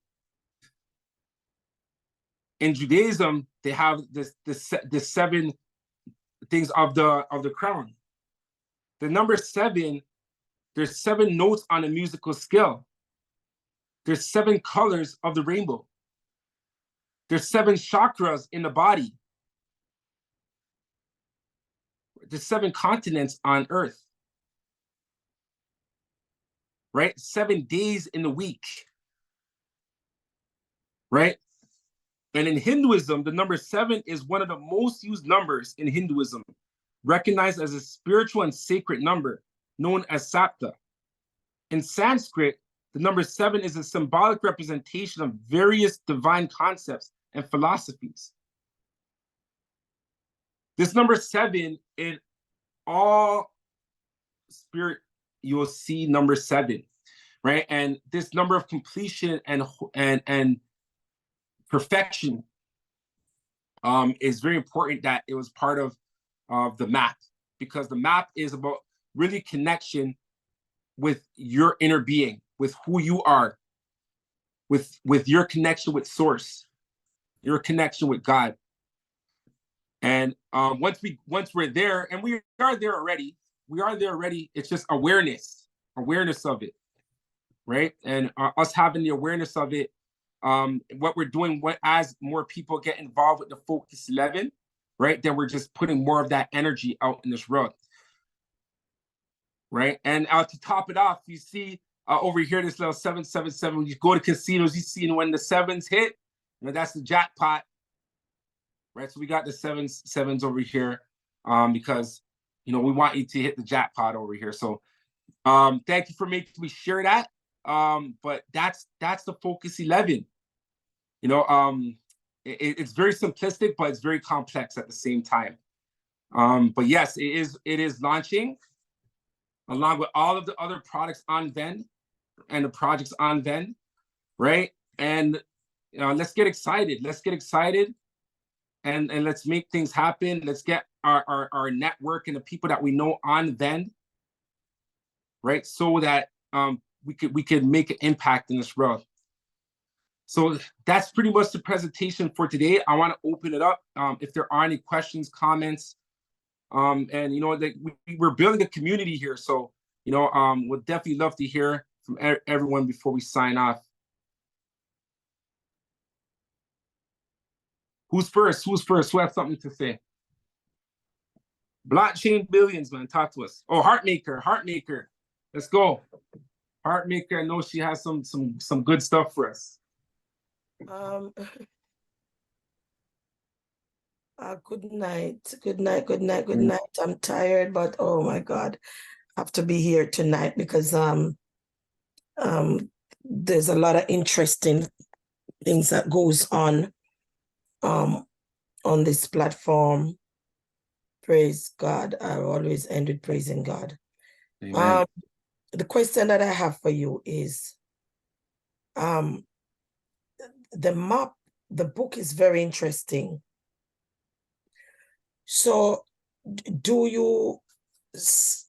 In Judaism, they have the 7 things of the crown. The number 7, there's 7 notes on a musical scale. There's 7 colors of the rainbow. There's 7 chakras in the body. There's 7 continents on earth. Right? 7 days in the week. Right? And in Hinduism, the number 7 is one of the most used numbers in Hinduism, recognized as a spiritual and sacred number, known as Sapta. In Sanskrit, the number 7 is a symbolic representation of various divine concepts and philosophies. This number 7, in all spirit, you will see number 7, right? And this number of completion and perfection it's very important that it was part of the map, because the map is about really connection with your inner being, with who you are, with your connection with source, your connection with God. And once we're there, and we are there already, it's just awareness of it, right? And us having the awareness of it, what we're doing, as more people get involved with the Focus 11, right, then we're just putting more of that energy out in this world, right? And to top it off, you see over here this little 777. When you go to casinos, you see when the sevens hit, that's the jackpot, right? So we got the sevens over here, because we want you to hit the jackpot over here. So thank you for making me share that. But that's the Focus 11. It's very simplistic, but it's very complex at the same time. But yes, it is launching along with all of the other products on V.E.N.D and the projects on V.E.N D, right? And let's get excited. And let's make things happen. Let's get our network and the people that we know on V.E.N D, right? So that we could make an impact in this world. So that's pretty much the presentation for today. I want to open it up if there are any questions, comments, and we're building a community here. So we'll definitely love to hear from everyone before we sign off. Who's first? Who has something to say? Blockchain billions, man. Talk to us. Oh, Heartmaker. Let's go. Heartmaker, I know she has some good stuff for us. Good night. I'm tired, but oh my God, I have to be here tonight because there's a lot of interesting things that goes on this platform. Praise God. I always end with praising God. Amen. The question that I have for you is, the map, the book is very interesting. So do you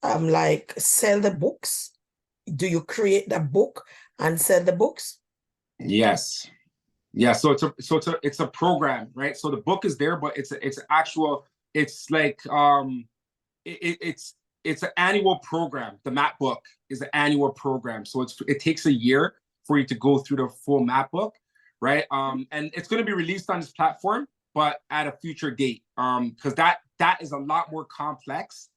like sell the books? Do you create the book and sell the books? Yes. Yeah, so it's a program, right? So the book is there, but it's like it's an annual program. The map book is an annual program. So it takes a year for you to go through the full map book, right? And it's going to be released on this platform, but at a future date, because that is a lot more complex.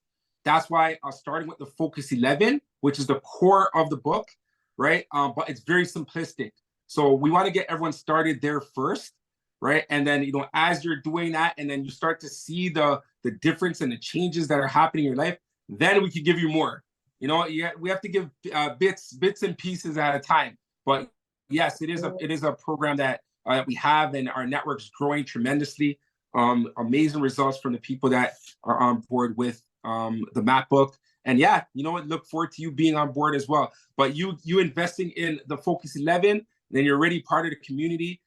That's why starting with the Focus 11, which is the core of the book, right? But it's very simplistic. So we want to get everyone started there first, right? And then, as you're doing that, and then you start to see the difference and the changes that are happening in your life, then we can give you more. We have to give bits and pieces at a time. But yes, it is a program that we have, and our network's growing tremendously. Amazing results from the people that are on board with the map book. And yeah, look forward to you being on board as well. But you investing in the Focus 11, then you're already part of the community.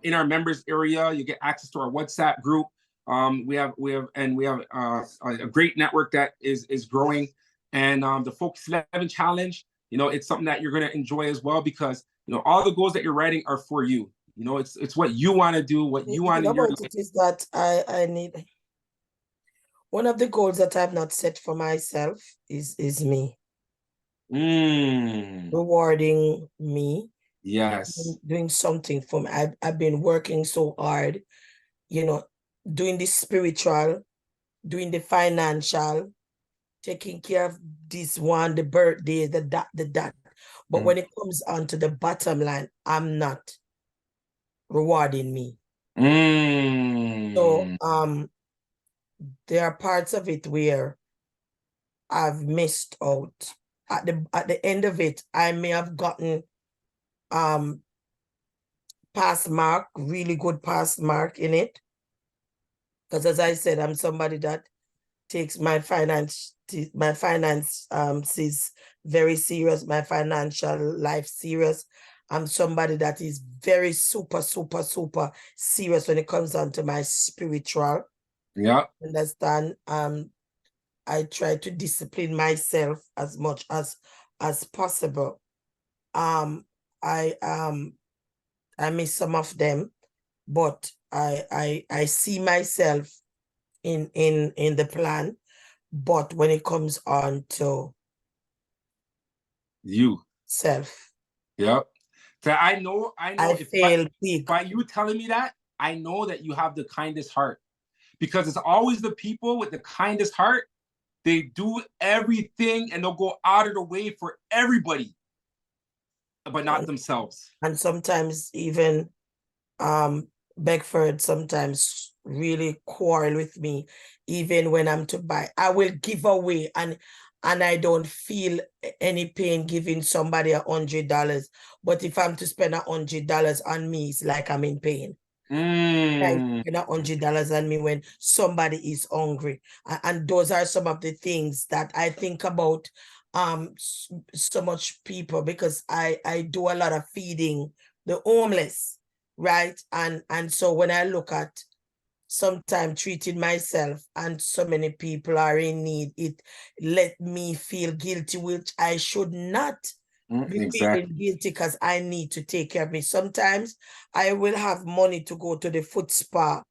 In our members area, you get access to our WhatsApp group. We have a great network that is growing. And the Focus 11 challenge, it's something that you're going to enjoy as well, because all the goals that you're writing are for you. It's what you want to do, what you want to do. It is that I need, one of the goals that I've not set for myself is me. Rewarding me. Yes. Doing something for me. I've been working so hard, doing the spiritual, doing the financial, taking care of this one, the birthday, the that. But when it comes on to the bottom line, I'm not rewarding me. So there are parts of it where I've missed out. At the end of it, I may have gotten pass mark, really good pass mark in it. Because as I said, I'm somebody that takes my finance is very serious, my financial life serious. I'm somebody that is very super serious when it comes down to my spiritual. Yeah. Understand? I try to discipline myself as much as possible. I miss some of them, but I see myself in the plan. But when it comes on to you self, yep. So I know I if fail big. by you telling me that, I know that you have the kindest heart, because it's always the people with the kindest heart. They do everything and they'll go out of the way for everybody, but not themselves. And sometimes even Beckford sometimes really quarrel with me, even when I'm to buy. I will give away and I don't feel any pain giving somebody $100. But if I'm to spend $100 on me, it's like I'm in pain. I spend $100 on me when somebody is hungry. And those are some of the things that I think about so much people, because I do a lot of feeding the homeless, right? And so when I look at sometimes treating myself and so many people are in need, it let me feel guilty, which I should not be feeling guilty, because I need to take care of me. Sometimes I will have money to go to the foot spa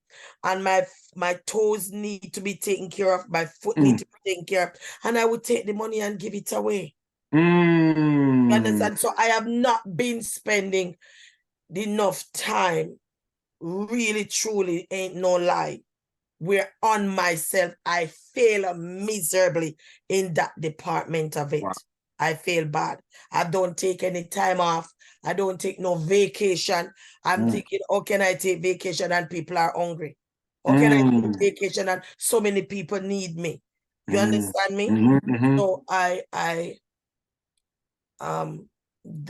and my toes need to be taken care of, my foot need to be taken care of, and I would take the money and give it away. You understand? So I have not been spending enough time, really truly, ain't no lie, where on myself I fail miserably in that department of it. Wow. I feel bad. I don't take any time off. I don't take no vacation. I'm thinking, how can I take vacation and people are hungry? How can I take vacation and so many people need me? You understand me? So I'm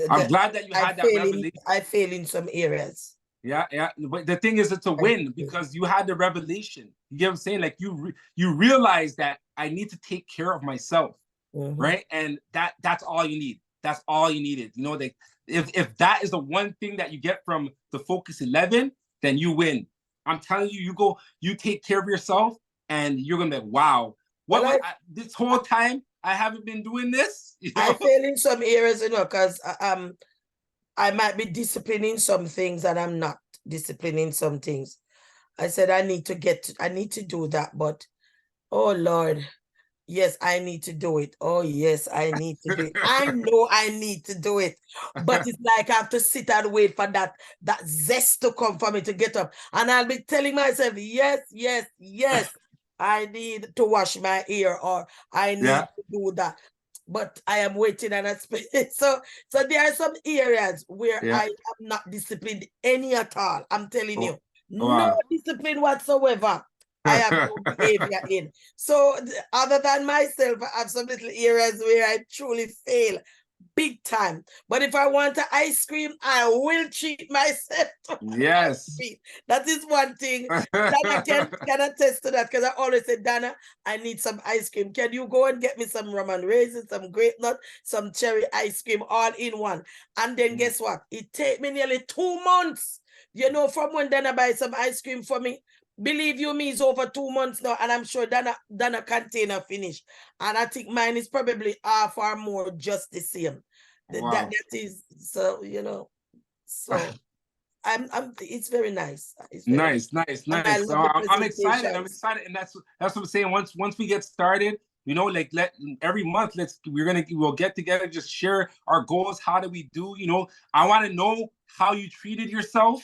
glad that you had that revelation. I fail in some areas. Yeah, yeah. But the thing is, it's a win because you had the revelation. You get what I'm saying? Like you realize that I need to take care of myself, right? And that's all you need. That's all you needed. You know, like if that is the one thing that you get from the Focus 11, then you win. I'm telling you, you take care of yourself, and you're gonna be like, wow, this whole time I haven't been doing this. You know? I fail in some areas, you know, because I might be disciplining some things and I'm not disciplining some things. I said I need to do that, but oh Lord, yes, I need to do it. Oh yes, I need to do it. I know I need to do it, but it's like I have to sit and wait for that zest to come for me to get up. And I'll be telling myself, yes, I need to wash my ear, or I need to do that. But I am waiting and so there are some areas where I am not disciplined any at all. I'm telling you, no discipline whatsoever. I have no behavior in. So other than myself, I have some little areas where I truly fail big time. But if I want an ice cream, I will treat myself. Yes. That is one thing. Dana can attest to that, because I always say, Dana, I need some ice cream. Can you go and get me some rum and raisins, some grape nut, some cherry ice cream, all in one? And then guess what? It take me nearly 2 months, you know, from when Dana buy some ice cream for me. Believe you me, it's over 2 months now, and I'm sure Dana container finished. And I think mine is probably half or more just the same. Wow. That is, so, you know, so it's very nice. It's very nice. So I'm excited. And that's what I'm saying. Once we get started, you know, like every month, we'll get together, just share our goals. How do we do? You know, I want to know how you treated yourself.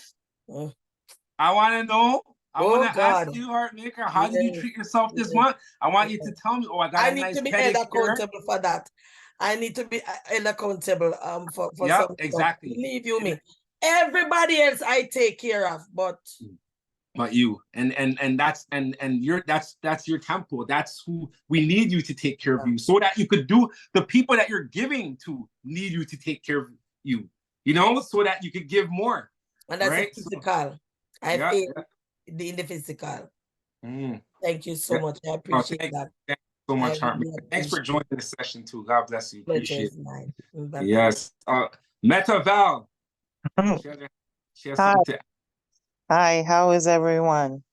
I want to know. I want to ask you, Heartmaker, how did you treat yourself this month? I want you to tell me. Oh, I got a nice pedicure. I need to be held accountable for that. I need to be held accountable for something. Exactly. Believe you me. Everybody else I take care of, but you and that's your temple. That's who we need you to take care of you, so that you could do the people that you're giving to need you to take care of you. You know, so that you could give more. And that's right? Physical. I feel in the physical. Thank you so much. I appreciate that. Thank you so much, Heartmaker. Thanks for joining this session too. God bless you. Appreciate it. Yes. Meta Val, She has, she has Hi, something to hi, how is everyone?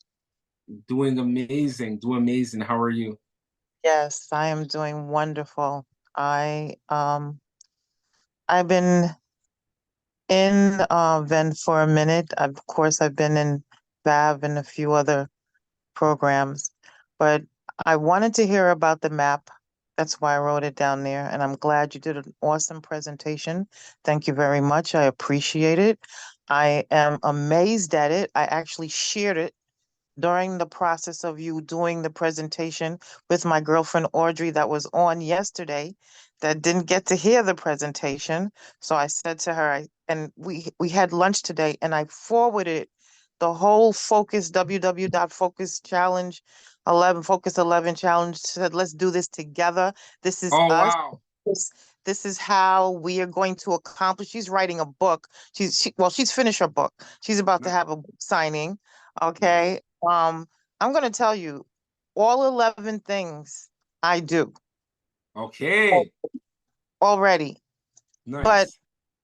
doing amazing, doing amazing. How are you? Yes, I am doing wonderful. I've been in V.E.N.D for a minute. Of course, I've been in VAV and a few other programs, but I wanted to hear about the map. That's why I wrote it down there, and I'm glad you did an awesome presentation. Thank you very much. I appreciate it. I am amazed at it. I actually shared it during the process of you doing the presentation with my girlfriend Audrey that was on yesterday that didn't get to hear the presentation. So I said to her, and we had lunch today and I forwarded the whole Focus Challenge 11 Focus 11 challenge, said let's do this together. This is Oh us. wow. This is how we are going to accomplish. She's writing a book. She's finished her book. She's about to Nice. have a book signing. Nice. Okay. I'm going to tell you all 11 things I do Okay. already, but Nice.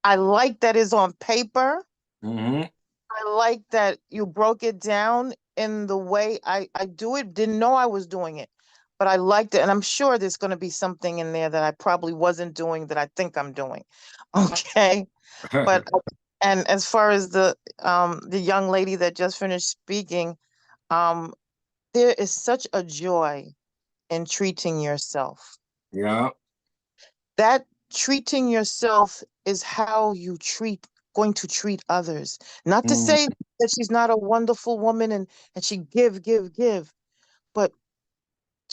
I like that is on paper. Mm-hmm. I like that you broke it down in the way I do it. Didn't know I was doing it, but I liked it. And I'm sure there's going to be something in there that I probably wasn't doing that I think I'm doing. Okay. But, and as far as the young lady that just finished speaking, um, there is such a joy in treating yourself. Yeah. That treating yourself is how you going to treat others. Not to Mm, say that she's not a wonderful woman and she give, but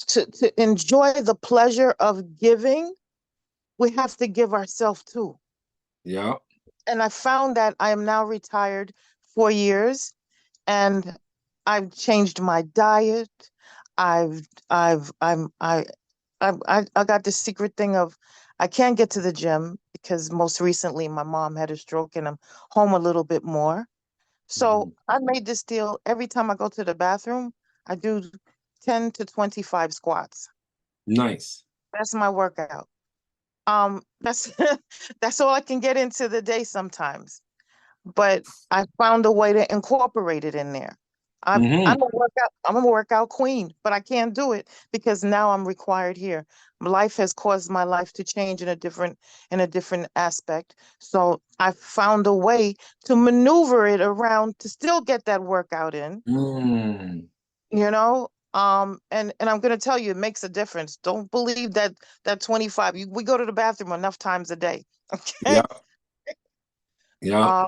to enjoy the pleasure of giving, we have to give ourselves too. yeah. And I found that I am now retired 4 years and I've changed my diet. I've I've I'm I got this secret thing of I can't get to the gym because most recently my mom had a stroke and I'm home a little bit more. So Mhm. I made this deal every time I go to the bathroom, I do 10 to 25 squats. Nice. That's my workout. That's that's all I can get into the day sometimes. But I found a way to incorporate it in there. Mm-hmm. I'm a workout queen, but I can't do it because now I'm required here. Life has caused my life to change in a different aspect. So I found a way to maneuver it around to still get that workout in, Mm. you know? And I'm gonna tell you, it makes a difference. Don't believe that 25. We go to the bathroom enough times a day. Okay. Yeah. Yeah. Um,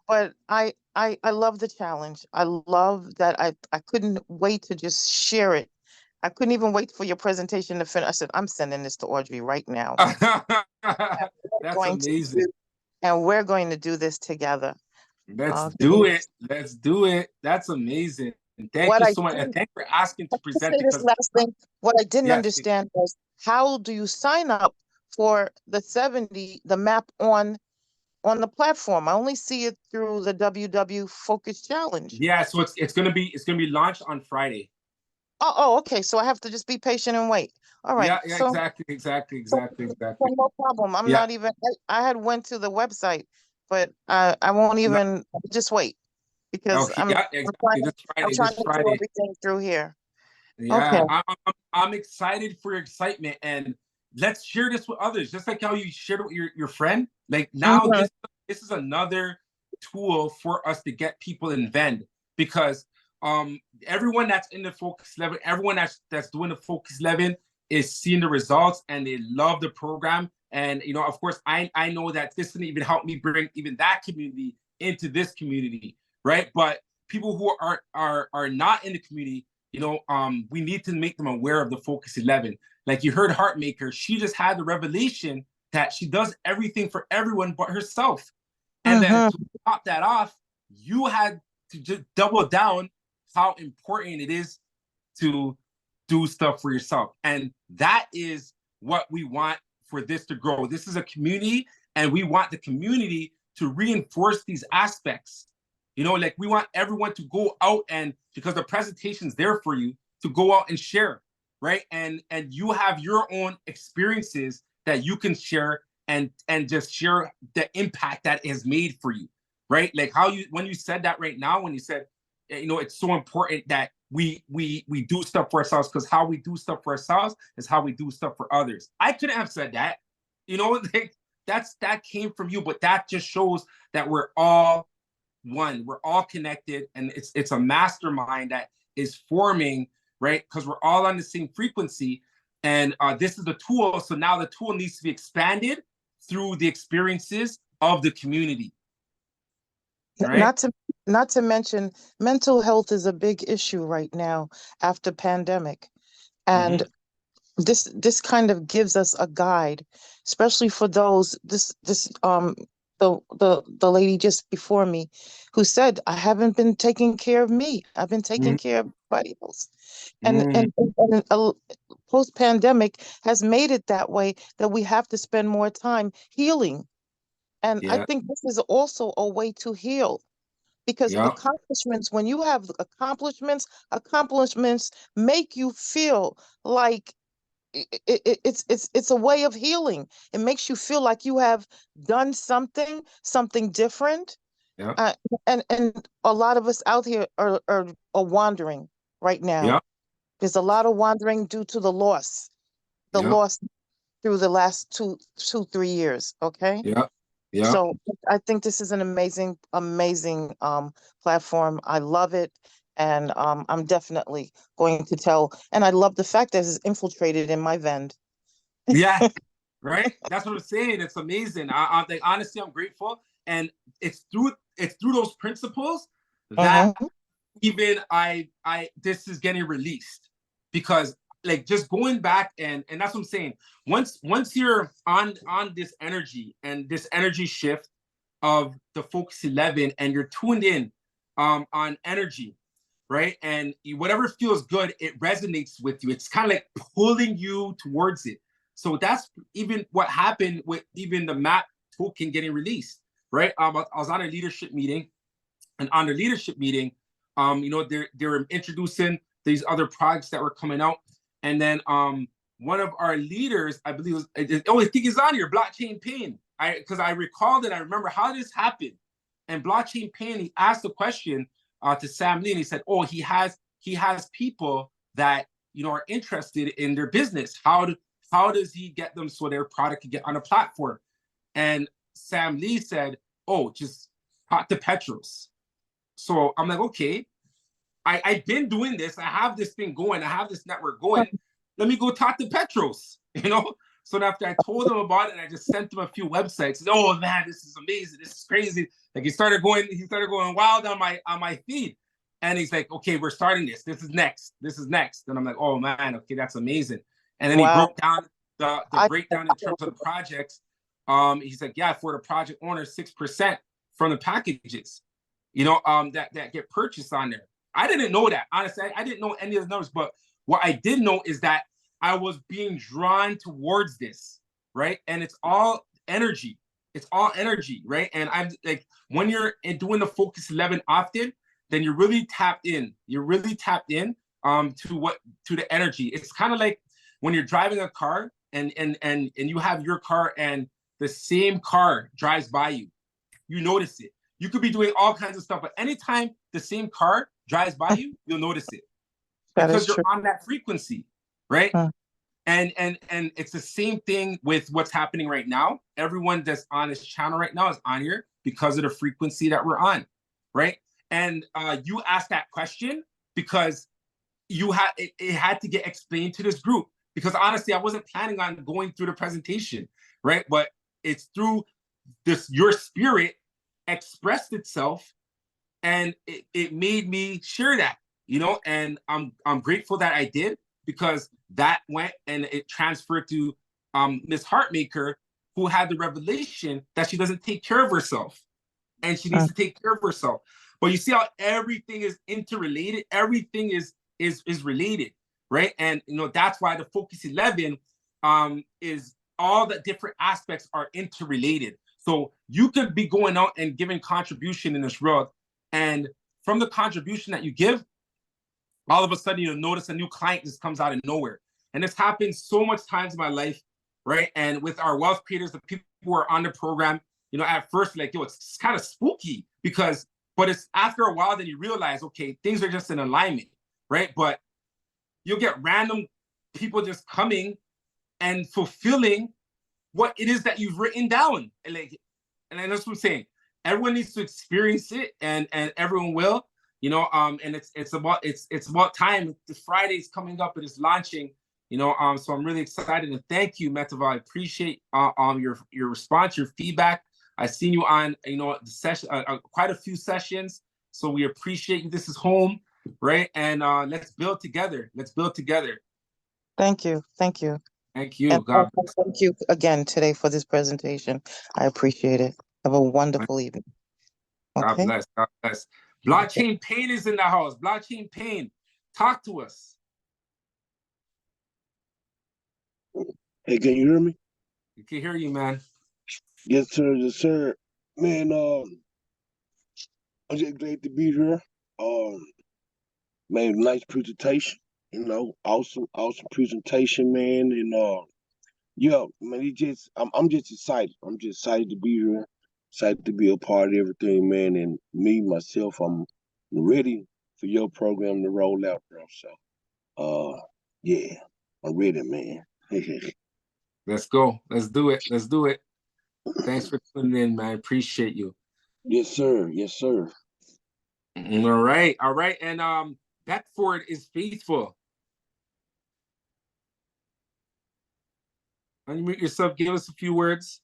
but I love the challenge. I love that I couldn't wait to just share it. I couldn't even wait for your presentation to finish. I said, I'm sending this to Audrey right now. That's Going to amazing. do, and we're going to do this together. Let's Okay. do it. Let's do it. That's amazing. And thank What you I so much. And didn't thanks for asking to to present say this because last thing, what I didn't yes, understand was how do you sign up for the 70, the map on the platform? I only see it through the WW Focus Challenge. yeah. So it's gonna be launched on Friday. Oh, okay. So I have to just be patient and wait. All right. Yeah, yeah, exactly, exactly, So, exactly, so exactly. no problem. I'm Yeah. not even. I had went to the website, but I won't No, even just wait because okay, yeah, I'm trying exactly. to This I'm Friday, trying this to do Friday. everything through here. Okay. Yeah, I'm excited for your excitement and let's share this with others. Just like how you shared it with your friend. Like now Mhm. this is another tool for us to get people in V.E.N.D because everyone that's in the Focus 11, everyone that's doing the Focus 11 is seeing the results and they love the program. And you know, of course, I know that this didn't even help me bring even that community into this community, right? But people who are not in the community, you know, we need to make them aware of the Focus 11. Like you heard Heartmaker, she just had the revelation that she does everything for everyone but herself. And then Mhm. to top that off, you had to just double down how important it is to do stuff for yourself. And that is what we want for this to grow. This is a community, and we want the community to reinforce these aspects. You know, like we want everyone to go out and because the presentation's there for you to go out and share, right? And you have your own experiences that you can share and just share the impact that is made for you. right? Like how you, when you said that right now, when you said, you know, it's so important that we do stuff for ourselves, because how we do stuff for ourselves is how we do stuff for others. I couldn't have said that, you know, like that came from you, but that just shows that we're all one, we're all connected, and it's a mastermind that is forming, right? Because we're all on the same frequency, and this is the tool. So now the tool needs to be expanded through the experiences of the community, right? Not to mention mental health is a big issue right now after pandemic. And this kind of gives us a guide, especially for those the lady just before me who said, I haven't been taking care of me. I've been taking care of everybody else. And post pandemic has made it that way, that we have to spend more time healing. And I Yeah, think this is also a way to heal, because yeah, accomplishments, when you have accomplishments make you feel like it's a way of healing. It makes you feel like you have done something different. yeah, Uh, and a lot of us out here are wandering right now. yeah, There's a lot of wandering due to the yeah, loss through the last 3 years. Okay. yeah, yeah. So I think this is an amazing platform. I love it. And I'm definitely going to tell. And I love the fact that it's infiltrated in my V.E.N.D. Yeah, right. That's what I'm saying. It's amazing. I like, honestly, I'm grateful, and it's through those principles that Mm-hmm. even this is getting released, because like just going back, and that's what I'm saying. Once you're on this energy, and this energy shift of the Focus 11, and you're tuned in on energy, right? And whatever feels good, it resonates with you. It's kind of like pulling you towards it. So that's even what happened with even the map token getting released, right? I was on a leadership meeting, and on the leadership meeting, you know, they were introducing these other products that were coming out, and then one of our leaders, I believe, I think he's on here, Blockchain Pain. Because I recalled it, I remember how this happened, and Blockchain Pain, he asked the question to Sam Lee, and he said, "Oh, he has people that, you know, are interested in their business. How does he get them so their product can get on a platform?" And Sam Lee said, "Oh, just talk to Petros." So I'm like, okay, I've been doing this. I have this thing going. I have this network going. Let me go talk to Petros, you know? So after I told him about it, and I just sent him a few websites. Said, "Oh man, this is amazing. This is crazy." Like he started going wild on my feed. And he's like, "Okay, we're starting this. This is next. This is next." And I'm like, "Oh man, okay, that's amazing." And then he Wow. broke down the I breakdown in terms of the projects. He's like, "Yeah, for the project owner, 6% from the packages, you know, that get purchased on there." I didn't know that. Honestly, I didn't know any of the numbers, but what I did know is that I was being drawn towards this, right? And it's all energy. It's all energy, right? And I'm like, when you're doing the Focus 11 often, then you're really tapped in. You're really tapped in to the energy. It's kind of like when you're driving a car, and you have your car, and the same car drives by you. You notice it. You could be doing all kinds of stuff, but anytime the same car drives by you, you'll notice it, That is because you're true. on that frequency, right? Mm. And it's the same thing with what's happening right now. Everyone that's on this channel right now is on here because of the frequency that we're on, right? And you asked that question because it had to get explained to this group, because honestly, I wasn't planning on going through the presentation, right? But it's through this, your spirit expressed itself, and it made me share that, you know, and I'm grateful that I did, because that went and it transferred to Miss Heartmaker, who had the revelation that she doesn't take care of herself, and she needs to take care of herself. But you see how everything is interrelated, everything is related, right? And you know, that's why the Focus 11 is, all the different aspects are interrelated. So you could be going out and giving contribution in this world, and from the contribution that you give, all of a sudden you'll notice a new client just comes out of nowhere. And this happens so much times in my life, right? And with our wealth creators, the people who are on the program, you know, at first, like, yo, it's kind of spooky because, but it's after a while that you realize, okay, things are just in alignment, right? But you'll get random people just coming and fulfilling what it is that you've written down. And like, and that's what I'm saying. Everyone needs to experience it, and everyone will, you know. And it's about time. The Friday's coming up, and it's launching, you know. So I'm really excited, and thank you, Metava. I appreciate your response, your feedback. I've seen you on, you know, the session, quite a few sessions. So we appreciate you. This is home, right? And let's build together. Let's build together. Thank you. Thank you. Thank you. And God also thank you again today for this presentation. I appreciate it. Have a wonderful evening. God Okay. bless. God bless. Blockchain Pain is in the house. Blockchain Pain, talk to us. Hey, can you hear me? We can hear you, man. Yes, sir. Yes, sir. Man, I'm just glad to be here. Man, nice presentation. You know, awesome presentation, man. And yeah, man, I'm just excited. I'm just excited to be here. Excited to be a part of everything, man. And me myself, I'm ready for your program to roll out, bro. So, yeah, I'm ready, man. Let's go. Let's do it. Let's do it. Thanks for tuning in, man. Appreciate you. Yes, sir. Yes, sir. All right. All right. And Beckford is faithful. Unmute yourself. Give us a few words.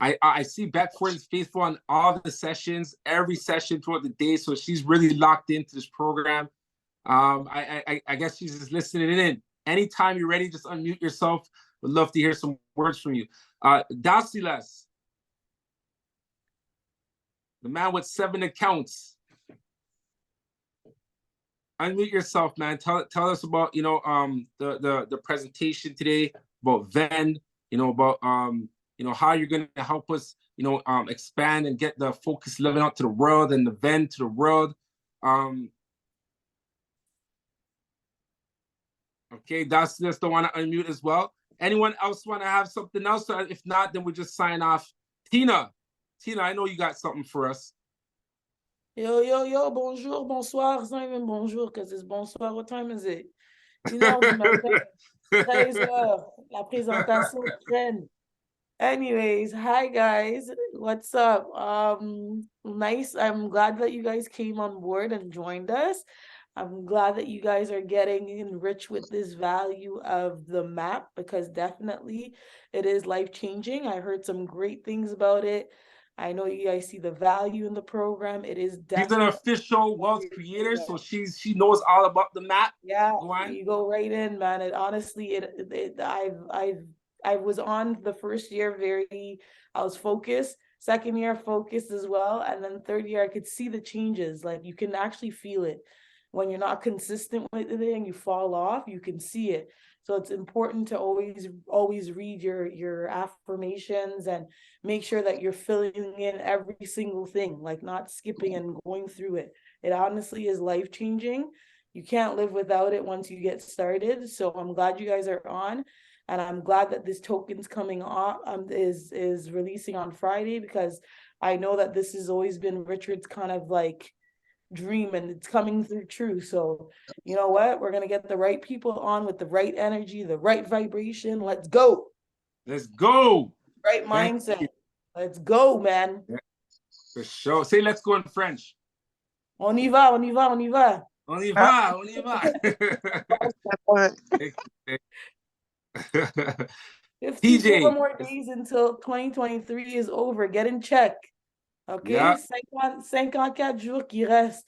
I see Beckford is faithful on all the sessions, every session throughout the day. So she's really locked into this program. I guess she's just listening in. Anytime you're ready, just unmute yourself. Would love to hear some words from you. Dasilas, the man with 7 accounts. Unmute yourself, man. Tell us about, you know, the presentation today about V.E.N.D, you know, about you know, how you're gonna help us, you know, expand and get the focus living out to the world and the V.E.N.D to the world. Okay, that's just the one to unmute as well. Anyone else want to have something else? If not, then we just sign off. Tina, I know you got something for us. Yo, bonjour, bonsoir. It's not even bonjour because it's bonsoir. What time is it? 1h du matin, 13h. La présentation traîne. Anyways, hi guys. What's up? Nice. I'm glad that you guys came on board and joined us. I'm glad that you guys are getting enriched with this value of the map because definitely it is life-changing. I heard some great things about it. I know you guys see the value in the program. It is definitely She's an official wealth creator, so she knows all about the map. Yeah, Go on. you go right in, man. It honestly, I was on the first year I was focused. Second year focused as well, and then third year I could see the changes. Like you can actually feel it when you're not consistent with it and you fall off. You can see it. So it's important to always read your affirmations and make sure that you're filling in every single thing, like not skipping and going through it. It honestly is life-changing. You can't live without it once you get started. So I'm glad you guys are on, and I'm glad that this token's coming off is releasing on Friday because I know that this has always been Richard's kind of like dream and it's coming through true. So you know what? We're gonna get the right people on with the right energy, the right vibration. Let's go. Let's go. Right mindset. Let's go, man. Yeah, for sure. Say let's go in French. On y va, on y va, on y va. On y va, on y va. 54 more days until 2023 is over. Get in check. OK? Yeah. 54 jours qui restent.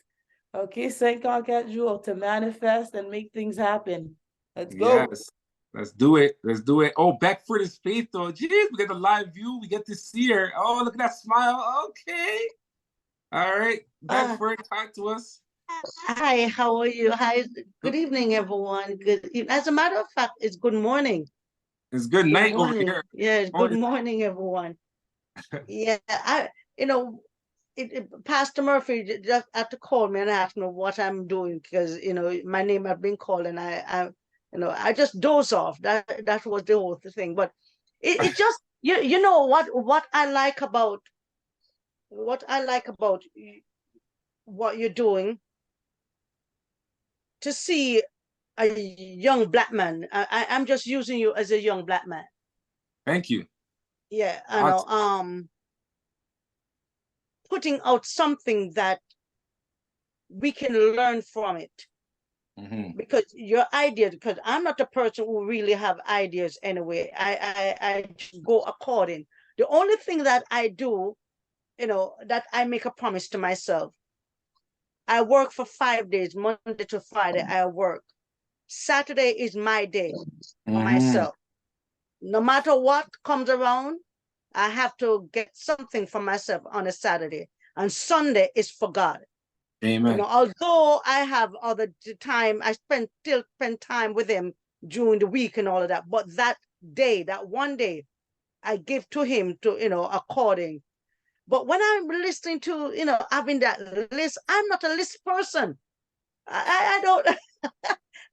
OK? 54 jours to manifest and make things happen. Let's go. Yes. Let's do it. Let's do it. Oh, Beckford is faithful. Jeez, we get the live view. We get to see her. Oh, look at that smile. Okay. All right. Beckford, talk to us. Hi, how are you? Hi, good evening, everyone. As a matter of fact, it's good morning. It's good night over here. Yeah, good morning, everyone. Yeah, Pastor Murphy just had to call me and ask me what I'm doing because my name has been called and I just doze off. That was the whole thing. But it just you know what I like about what you're doing, to see a young black man. I'm just using you as a young black man. Thank you. Yeah, I know. Putting out something that we can learn from it. Because your idea, because I'm not a person who really have ideas anyway. I just go according. The only thing that I do, that I make a promise to myself. I work for 5 days, Monday to Friday. I work. Saturday is my day for myself. No matter what comes around, I have to get something for myself on a Saturday. And Sunday is for God. Amen. Although I have other time, I still spend time with him during the week and all of that. But that day, that one day, I give to him to, according. But when I'm listening to, having that list, I'm not a list person. I don't.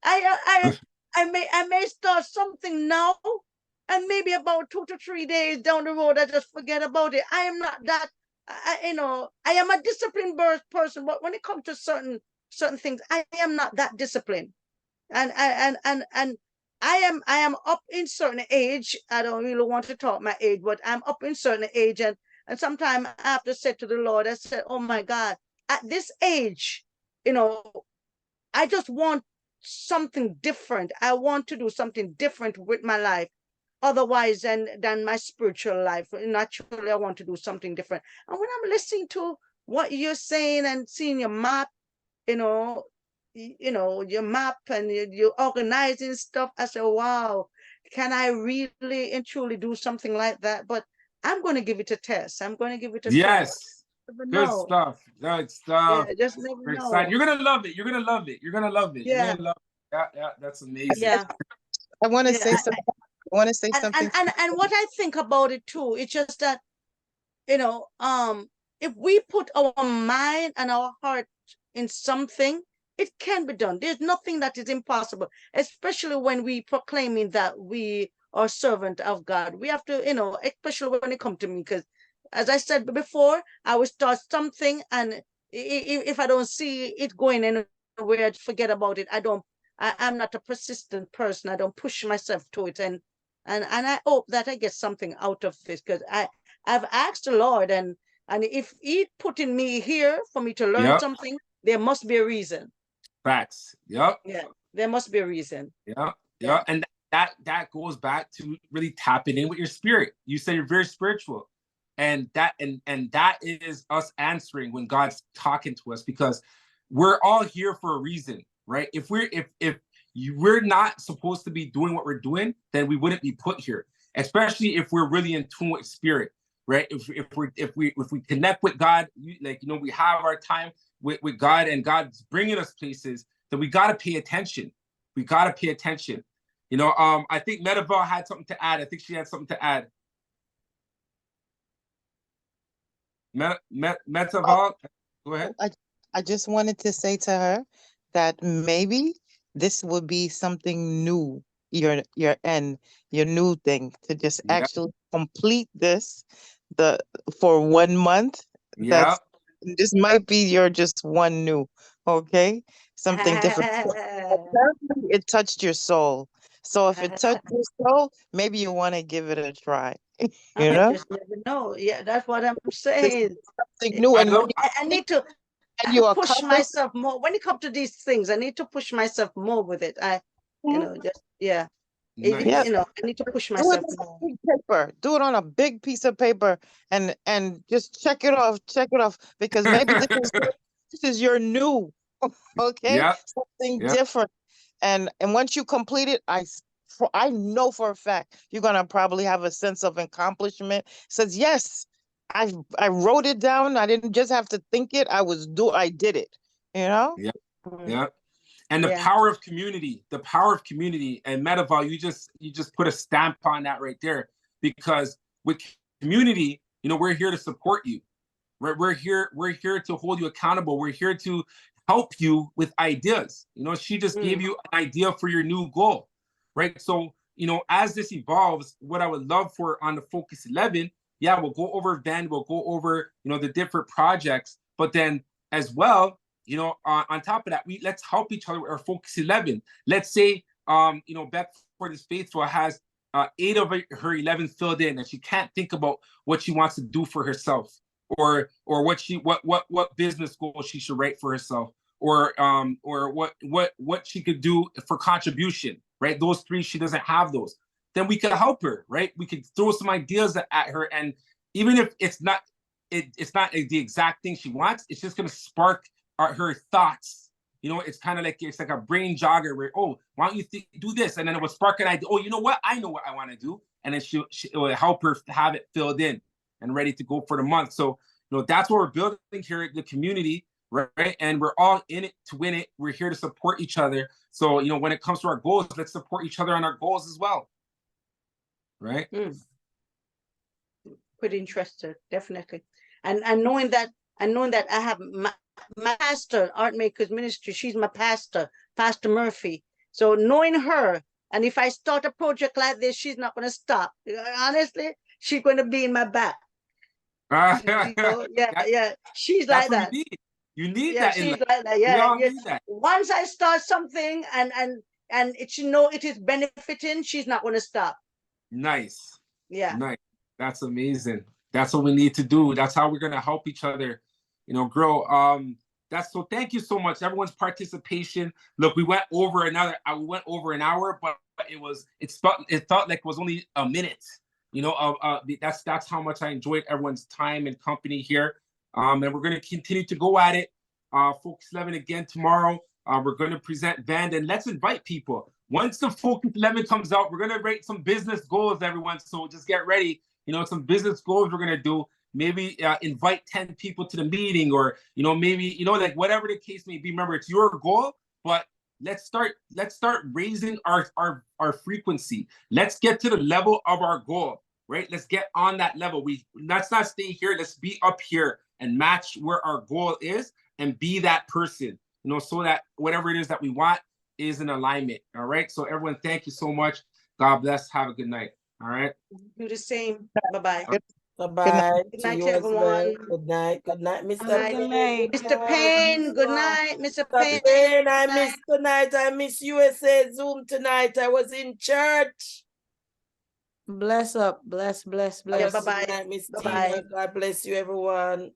I may start something now, and maybe about 2 to 3 days down the road, I just forget about it. I am not that. I am a disciplined person, but when it comes to certain things, I am not that disciplined. And I am up in certain age. I don't really want to talk my age, but I'm up in certain age, and sometimes I have to say to the Lord, I said, oh my God, at this age, I just want something different. I want to do something different with my life, otherwise than my spiritual life. Naturally, I want to do something different. And when I'm listening to what you're saying and seeing your map, your map, and you're organizing stuff, I say, wow, can I really and truly do something like that? But I'm going to give it a test. I'm going to give it a try. Yes. Good stuff. Good stuff. Yeah, just never We're know. excited. You're gonna love it. You're gonna love it. You're gonna love it. Yeah. You're gonna love it. Yeah, that's amazing. Yeah. I want to say something. I want to say something. And what I think about it too, it's just that, if we put our mind and our heart in something, it can be done. There's nothing that is impossible, especially when we proclaiming that we are servant of God. We have to, especially when it comes to me, because as I said before, I will start something, and if I don't see it going anywhere, I forget about it. I'm not a persistent person. I don't push myself to it, and I hope that I get something out of this, because I've asked the Lord, and if He putting me here for me to learn something, there must be a reason. Facts. Yep. Yeah, there must be a reason. Yeah. And that goes back to really tapping in with your spirit. You say you're very spiritual, and that is us answering when God's talking to us, because we're all here for a reason, right? If we're not supposed to be doing what we're doing, then we wouldn't be put here. Especially if we're really in tune with spirit, right? If we connect with God, we have our time with God, and God's bringing us places, then we got to pay attention. We got to pay attention. I think Medival had something to add. I think she had something to add. Medival, go ahead. I just wanted to say to her that maybe this would be something new, your new thing, to just actually complete this for 1 month. Yeah. This might be your just one new, okay? Something different. Apparently it touched your soul. So if it touched your soul, maybe you want to give it a try. I just never know. Yeah, that's what I'm saying. Something new. And I need to push myself more. When it comes to these things, I need to push myself more with it. I need to push myself more. Do it on a big piece of paper, and just check it off, because maybe this is your new, okay? Something different. And once you complete it, I know for a fact you're gonna probably have a sense of accomplishment. Says, yes, I wrote it down. I didn't just have to think it. I did it. Yeah. And the power of community, and Medival, you just put a stamp on that right there, because with community, we're here to support you. We're here to hold you accountable. We're here to help you with ideas. You know, she just gave you an idea for your new goal, right? So, you know, as this evolves, what I would love for on the Focus 11, yeah, we'll go over V.E.N.D, we'll go over, you know, the different projects, but then as well, you know, on top of that, let's help each other with our Focus 11. Let's say, you know, Beth for this Faithful has 8 of her 11 filled in, and she can't think about what she wants to do for herself, or what business goal she should write for herself, or what she could do for contribution, right? Those 3, she doesn't have those. Then we could help her, right? We could throw some ideas at her, and even if it's not the exact thing she wants, it's just going to spark her thoughts. You know, it's kind of like, it's like a brain jogger where, oh, why don't you do this? And then it will spark an idea. Oh, you know what? I know what I want to do. And then it will help her have it filled in and ready to go for the month. So, you know, that's what we're building here at the community, right? And we're all in it to win it. We're here to support each other. So, you know, when it comes to our goals, let's support each other on our goals as well. Right? Pretty interested, definitely. And knowing that I have my pastor, Art Makers Ministry, she's my pastor, Pastor Murphy. So knowing her, and if I start a project like this, she's not going to stop. Honestly, she's going to be in my back. You know? Yeah. She's like that. You need that. She's like that. Yeah. We all need that. Once I start something and it, you know, it is benefiting, she's not going to stop. Nice. Yeah. Nice. That's amazing. That's what we need to do. That's how we're going to help each other, you know, grow. So thank you so much, everyone's participation. Look, we went over an hour, but it felt like it was only a minute. You know, that's how much I enjoyed everyone's time and company here. And we're going to continue to go at it. Focus 11 again tomorrow. We're going to present V.E.N.D, and let's invite people. Once the Focus 11 comes out, we're going to write some business goals, everyone. So just get ready. You know, some business goals we're going to do. Maybe invite 10 people to the meeting, or, you know, maybe, you know, like whatever the case may be. Remember, it's your goal, but let's start raising our frequency. Let's get to the level of our goal, right? Let's get on that level. Let's not stay here. Let's be up here and match where our goal is and be that person, you know, so that whatever it is that we want is in alignment. All right. So everyone, thank you so much. God bless. Have a good night. All right. Do the same. Bye-bye. Bye-bye. Good To night, you as well. everyone. Good night. Good night, Mr. Good night. Mr. Payne, good night, Mr. Mr. Payne, I miss tonight. I miss USA Zoom tonight. I was in church. Bless up. Bless. Yeah, bye-bye. Good night, Miss Bye-bye. Tina. God bless you, everyone.